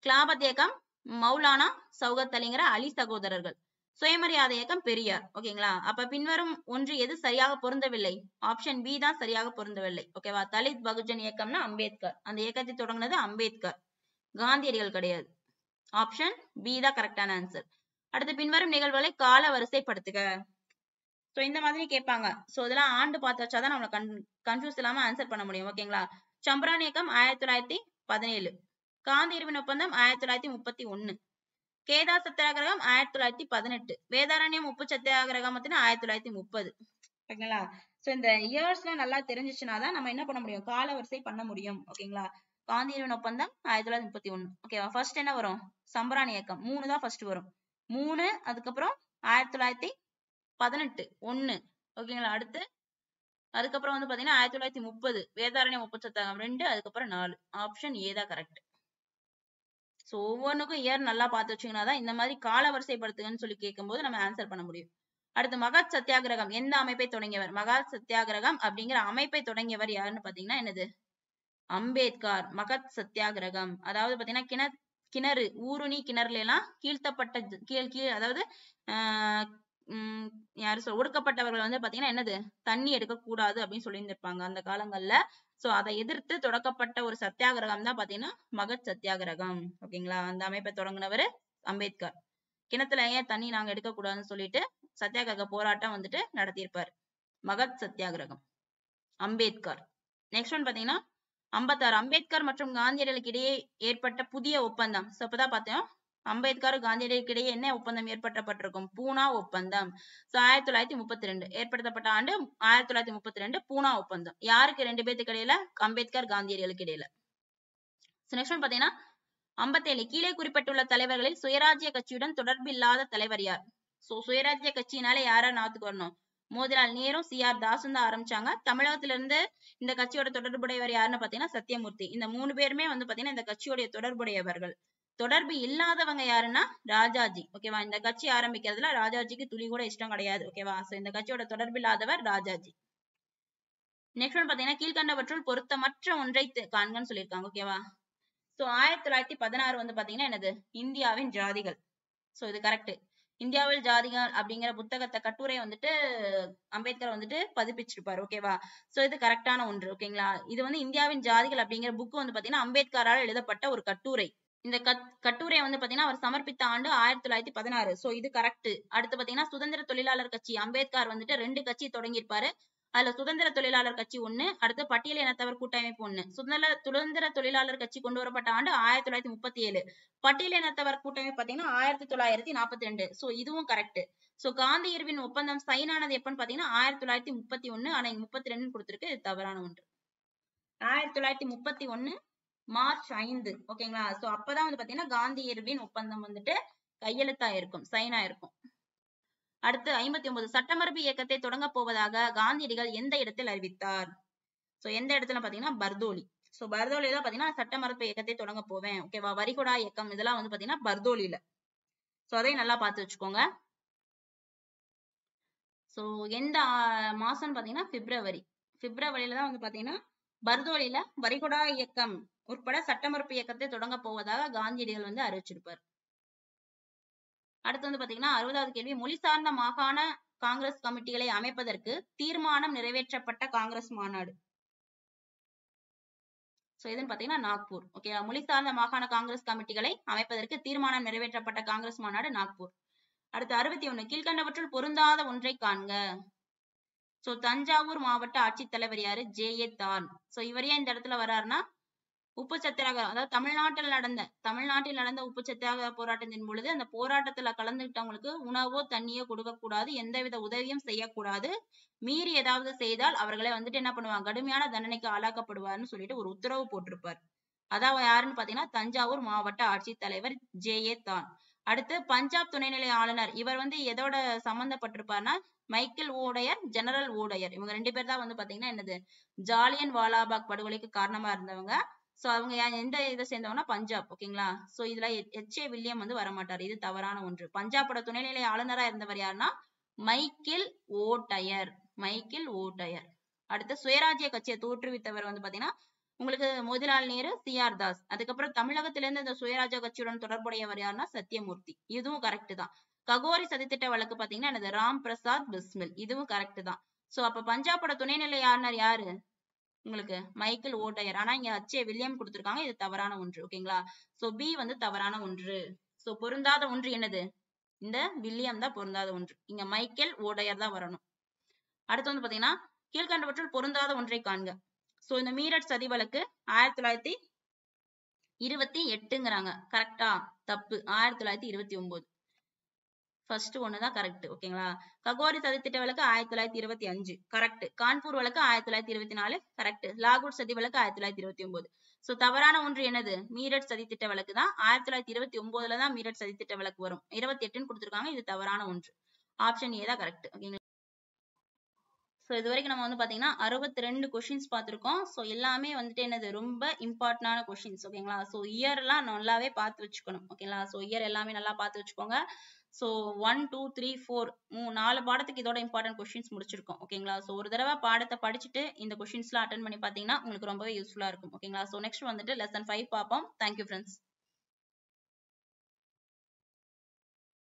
கிலாபத் இயக்கம் மௌலானா சௌகத் அலிங்கிற அலி சகோதரர்கள். சுயமரியாதை இயக்கம் பெரியார். ஓகேங்களா? அப்ப பின்வரும் ஒன்று எது சரியாக பொருந்தவில்லை? ஆப்ஷன் பி தான் சரியாக பொருந்தவில்லை. ஓகேவா? தலித் பகுஜன் இயக்கம்னா அம்பேத்கர். அந்த இயக்கத்தை தொடங்கினது அம்பேத்கர், காந்தியடிகள் கிடையாது. ஆப்ஷன் பி தான் கரெக்டான ஆன்சர். அடுத்து பின்வரும் நிகழ்வுகளை கால வரிசைப்படுத்துக. சோ இந்த மாதிரி கேட்பாங்க. சோ இதெல்லாம் ஆண்டு பார்த்து வச்சாதான் நம்மள கன்ஃபியூஸ் இல்லாம ஆன்சர் பண்ண முடியும். ஓகேங்களா? சம்பரான் இயக்கம் 1917, காந்தி இருவின் ஒப்பந்தம் 1931, கேதா சத்தியாகிரகம் 1918, வேதாரண்யம் உப்பு சத்தியாகிரகம் 1930. ஓகேங்களா? சோ இந்த இயர்ஸ்லாம் நல்லா தெரிஞ்சிச்சுன்னா தான் நம்ம என்ன பண்ண முடியும், கால வரிசை பண்ண முடியும். ஓகேங்களா? காந்தி இருவின் ஒப்பந்தம் 1931. ஓகேவா? ஃபர்ஸ்ட் என்ன வரும்? சம்பரான் இயக்கம் 3 தான் ஃபர்ஸ்ட் வரும். 3, அதுக்கப்புறம் 1918 1. ஓகேங்களா? அதுக்கப்புறம் வந்து பாத்தீங்கன்னா 1930 வேதாரண்யம் உப்பு சத்தியாகிரகம் 2, அதுக்கப்புறம் 4. ஆப்ஷன் ஏ தான் கரெக்ட். சோ ஒவ்வொன்றுக்கும் இயர் நல்லா பார்த்து வச்சீங்கன்னா தான் இந்த மாதிரி கால வரிசைப்படுத்துங்கன்னு சொல்லி கேட்கும்போது நம்ம ஆன்சர் பண்ண முடியும். அடுத்து மகத் சத்தியாகிரகம் எந்த அமைப்பை தொடங்கியவர்? மகத் சத்தியாகிரகம் அப்படிங்கிற அமைப்பை தொடங்கியவர் யாருன்னு பாத்தீங்கன்னா என்னது, அம்பேத்கர். மகத் சத்தியாகிரகம் அதாவது பாத்தீங்கன்னா கிணறு, ஊருணி கிணறுல எல்லாம் கீழ்த்தப்பட்ட கீழ் அதாவது ஒடுக்கப்பட்டவர்கள் வந்து பாத்தீங்கன்னா என்னது, தண்ணி எடுக்க கூடாது அப்படின்னு சொல்லி இருந்திருப்பாங்க அந்த காலங்கள்ல. சோ அதை எதிர்த்து தொடக்கப்பட்ட ஒரு சத்தியாகிரகம் தான் பாத்தீங்கன்னா மகத் சத்தியாகிரகம். ஓகேங்களா? அந்த அமைப்பை தொடங்கினவர் அம்பேத்கர். கிணத்துல ஏன் தண்ணி நாங்க எடுக்க கூடாதுன்னு சொல்லிட்டு சத்தியாகிரக போராட்டம் வந்துட்டு நடத்தியிருப்பாரு. மகத் சத்தியாகிரகம் அம்பேத்கர். நெக்ஸ்ட் ஒன் பாத்தீங்கன்னா 56 அம்பேத்கர் மற்றும் காந்தியடிகளுக்கு இடையே ஏற்பட்ட புதிய ஒப்பந்தம். சோ இப்பதான் பார்த்தோம் அம்பேத்கர் காந்தியடிகளுக்கு இடையே என்ன ஒப்பந்தம் ஏற்படுத்தப்பட்டிருக்கும்? பூனா ஒப்பந்தம். சோ 1932 ஏற்படுத்தப்பட்ட ஆண்டு 1932 பூனா ஒப்பந்தம். யாருக்கு? 2 பேத்துக்கு இடையில, அம்பேத்கர் காந்தியடிகளுக்கு இடையில. நெக்ஸ்ட் ஒன் பாத்தீங்கன்னா 57 கீழே குறிப்பிட்டுள்ள தலைவர்களில் சுயராஜ்ய கட்சியுடன் தொடர்பு இல்லாத தலைவர் யார்? சோ சுயராஜ்ய கட்சினால யாரா ஞாபகத்துக்கு வரணும்? மோதிலால் நேரு, சி.ஆர். தாஸும் தான் ஆரம்பிச்சாங்க. தமிழகத்திலிருந்து இந்த கட்சியோட தொடர்புடையவர் யாருன்னு பாத்தீங்கன்னா சத்தியமூர்த்தி. இந்த 3 பேருமே வந்து பாத்தீங்கன்னா இந்த கட்சியோட தொடர்புடையவர்கள். தொடர்பு இல்லாதவங்க யாருன்னா ராஜாஜி. ஓகேவா? இந்த கட்சி ஆரம்பிக்கிறதுல ராஜாஜிக்கு துளி கூட இஷ்டம் கிடையாது. ஓகேவா? சோ இந்த கட்சியோட தொடர்பு இல்லாதவர் ராஜாஜி. நெக்ஸ்ட் ஒன் பாத்தீங்கன்னா கீழ்கண்டவற்றுள் பொருத்தமற்ற ஒன்றை காண்கன்னு சொல்லியிருக்காங்க. ஓகேவா? சோ 1916 வந்து பாத்தீங்கன்னா என்னது, இந்தியாவின் ஜாதிகள். சோ இது கரெக்ட். இந்தியாவில் ஜாதிகள் அப்படிங்கிற புத்தகத்தை கட்டுரை வந்துட்டு அம்பேத்கர் வந்துட்டு பதிப்பிச்சிருப்பாரு. ஓகேவா? சோ இது கரெக்டான ஒன்று. ஓகேங்களா? இது வந்து இந்தியாவின் ஜாதிகள் அப்படிங்கிற புக் வந்து பாத்தீங்கன்னா அம்பேத்கரால் எழுதப்பட்ட ஒரு கட்டுரை. இந்த கட்டுரை வந்து பாத்தீங்கன்னா அவர் சமர்ப்பித்த ஆண்டு 1916. சோ இது கரெக்ட். அடுத்து பாத்தீங்கன்னா சுதந்திர தொழிலாளர் கட்சி அம்பேத்கர் வந்துட்டு 2 கட்சி தொடங்கியிருப்பாரு. அதுல சுதந்திர தொழிலாளர் கட்சி 1, அடுத்து பட்டியல் இனத்தவர் கூட்டமைப்பு 1. சுதந்திர தொழிலாளர் கட்சி கொண்டு வரப்பட்ட ஆண்டு 1937. பட்டியல் இனத்தவர் கூட்டமைப்பு பாத்தீங்கன்னா 1942. சோ இதுவும் கரெக்ட். சோ காந்தி இருவின் ஒப்பந்தம் சைன் ஆனது எப்பன்னு பாத்தீங்கன்னா 1931. ஆனா 32 கொடுத்திருக்கு. இது தவறான ஒன்று. 1931 மார்ச் 5. ஓகேங்களா? சோ அப்பதான் வந்து பாத்தீங்கன்னா காந்தி இருவின் ஒப்பந்தம் வந்துட்டு கையெழுத்தா இருக்கும், சைனா இருக்கும். அடுத்து 59 சட்டமறுப்பு இயக்கத்தை தொடங்க போவதாக காந்தியடிகள் எந்த இடத்தில் அறிவித்தார்? சோ எந்த இடத்துல பாத்தீங்கன்னா பர்தோலி. சோ பர்தோலில தான் பாத்தீங்கன்னா சட்டமறுப்பு இயக்கத்தை தொடங்க போவேன். ஓகேவா? வரிகுடா இயக்கம் இதெல்லாம் வந்து பாத்தீங்கன்னா பர்தோலில. சோ அதையும் நல்லா பார்த்து வச்சுக்கோங்க. சோ எந்த மாசம் பாத்தீங்கன்னா பிப்ரவரியில தான் வந்து பாத்தீங்கன்னா பர்தோலில வரிகுடா இயக்கம் உட்பட சட்டமறுப்பு இயக்கத்தை தொடங்க போவதாக காந்தியடிகள் வந்து அறிவிச்சிருப்பார். அடுத்து வந்து பாத்தீங்கன்னா 60வது கேள்வி, மொழி சார்ந்த மாகாண காங்கிரஸ் கமிட்டிகளை அமைப்பதற்கு தீர்மானம் நிறைவேற்றப்பட்ட காங்கிரஸ் மாநாடு. சோ இதுன்னு பாத்தீங்கன்னா நாக்பூர். ஓகே, மொழி சார்ந்த மாகாண காங்கிரஸ் கமிட்டிகளை அமைப்பதற்கு தீர்மானம் நிறைவேற்றப்பட்ட காங்கிரஸ் மாநாடு நாக்பூர். அடுத்து 61 கீழ்கண்டவற்றுள் பொருந்தாத ஒன்றை காண்க. சோ தஞ்சாவூர் மாவட்ட ஆட்சித்தலைவர் யாரு? ஜே.ஏ. தான். சோ இவர் ஏன் இந்த இடத்துல வர்றாருன்னா உப்பு சத்தியாகிரகம், அதாவது தமிழ்நாட்டில் நடந்த உப்பு சத்தியாகிரக போராட்டத்தின் பொழுது அந்த போராட்டத்துல கலந்துக்கிட்டவங்களுக்கு உணவோ தண்ணியோ கொடுக்க கூடாது, எந்தவித உதவியும் செய்யக்கூடாது, மீறி ஏதாவது செய்தால் அவர்களை வந்துட்டு என்ன பண்ணுவாங்க, கடுமையான தண்டனைக்கு ஆளாக்கப்படுவார்னு சொல்லிட்டு ஒரு உத்தரவு போட்டிருப்பார். அதாவது யாருன்னு பாத்தீங்கன்னா தஞ்சாவூர் மாவட்ட ஆட்சித்தலைவர் ஜே.ஏ. தான். அடுத்து பஞ்சாப் துணைநிலை ஆளுநர், இவர் வந்து எதோட சம்பந்தப்பட்டிருப்பார்னா மைக்கேல் ஓடையர், ஜெனரல் ஓடையர், இவங்க 2 பேர் தான் வந்து பாத்தீங்கன்னா என்னது ஜாலியன் வாலாபாக் படுகொலைக்கு காரணமா இருந்தவங்க. சோ அவங்க எந்த இதை சேர்ந்தவங்கன்னா பஞ்சாப். ஓகேங்களா. சோ இதுல எச்.ஏ. வில்லியம் வந்து வரமாட்டார், இது தவறான ஒன்று. பஞ்சாபோட துணைநிலை ஆளுநரா இருந்தவர் யாருன்னா மைக்கேல் ஓடையர். மைக்கேல் ஓடையர். அடுத்து சுயராஜ்ய கட்சியை தோற்றுவித்தவர் வந்து பாத்தீங்கன்னா உங்களுக்கு மோதிலால் நேரு, சி.ஆர். தாஸ். அதுக்கப்புறம் தமிழகத்திலிருந்து இந்த சுயராஜ்ய கட்சியுடன் தொடர்புடையவர் யாருன்னா சத்தியமூர்த்தி. இதுவும் கரெக்ட் தான். ககோரி சதித்திட்ட வழக்கு பாத்தீங்கன்னா என்னது ராம் பிரசாத் பிஸ்மில். இதுவும் கரெக்ட் தான். சோ அப்ப பஞ்சாபோட துணைநிலை ஆளுநர் யாரு உங்களுக்கு மைக்கேல் ஓடையர். ஆனா இங்க எச்.ஏ. வில்லியம் கொடுத்திருக்காங்க, இது தவறான ஒன்று. ஓகேங்களா. சோ பி வந்து தவறான ஒன்று. சோ பொருந்தாத ஒன்று என்னது, இந்த வில்லியம் தான் பொருந்தாத ஒன்று. இங்க மைக்கேல் ஓடையர் தான் வரணும். அடுத்து வந்து பாத்தீங்கன்னா கீழ்கண்டவற்றுள் பொருந்தாத ஒன்றை காண்க. சோ இந்த மீரட் சதி வழக்கு 1928ங்கிறாங்க. கரெக்டா? தப்பு. 1929. ஃபர்ஸ்ட் ஒண்ணுதான் கரெக்ட். ஓகேங்களா. ககோரி சதித்திட்ட வழக்கு 1925. கரெக்ட். கான்பூர் வழக்கு 1924. கரெக்ட். லாகூர் சதி வழக்கு 1929. சோ தவறான ஒன்று என்னது, மீரட் சதித்திட்ட வழக்கு தான். 1929ல தான் மீரட் சதித்திட்ட வழக்கு வரும். 28ன்னு கொடுத்திருக்காங்க, இது தவறான ஒன்று. ஆப்ஷன் ஏ தான் கரெக்ட். ஓகேங்களா. ஸோ இது வரைக்கும் நம்ம வந்து பார்த்தீங்கன்னா 62 கொஷின்ஸ் பார்த்துருக்கோம். ஸோ எல்லாமே வந்துட்டு என்னது ரொம்ப இம்பார்ட்டன்டான கொஷின்ஸ். ஓகேங்களா. ஸோ இயர்லாம் நல்லாவே பார்த்து வச்சுக்கணும். ஓகேங்களா. ஸோ இயர் எல்லாமே நல்லா பார்த்து வச்சுக்கோங்க. ஸோ 1, 2, 3, 4 4 பாடத்துக்கு இதோட இம்பார்ட்டன்ட் கொஷின்ஸ் முடிச்சிருக்கோம். ஓகேங்களா. ஸோ ஒரு தடவை பாடத்தை படிச்சுட்டு இந்த கொஷின்ஸ்லாம் அட்டன் பண்ணி பார்த்தீங்கன்னா உங்களுக்கு ரொம்பவே யூஸ்ஃபுல்லாக இருக்கும். ஓகேங்களா. ஸோ நெக்ஸ்ட் வந்துட்டு லெசன் 5 பார்ப்போம். Thank you friends.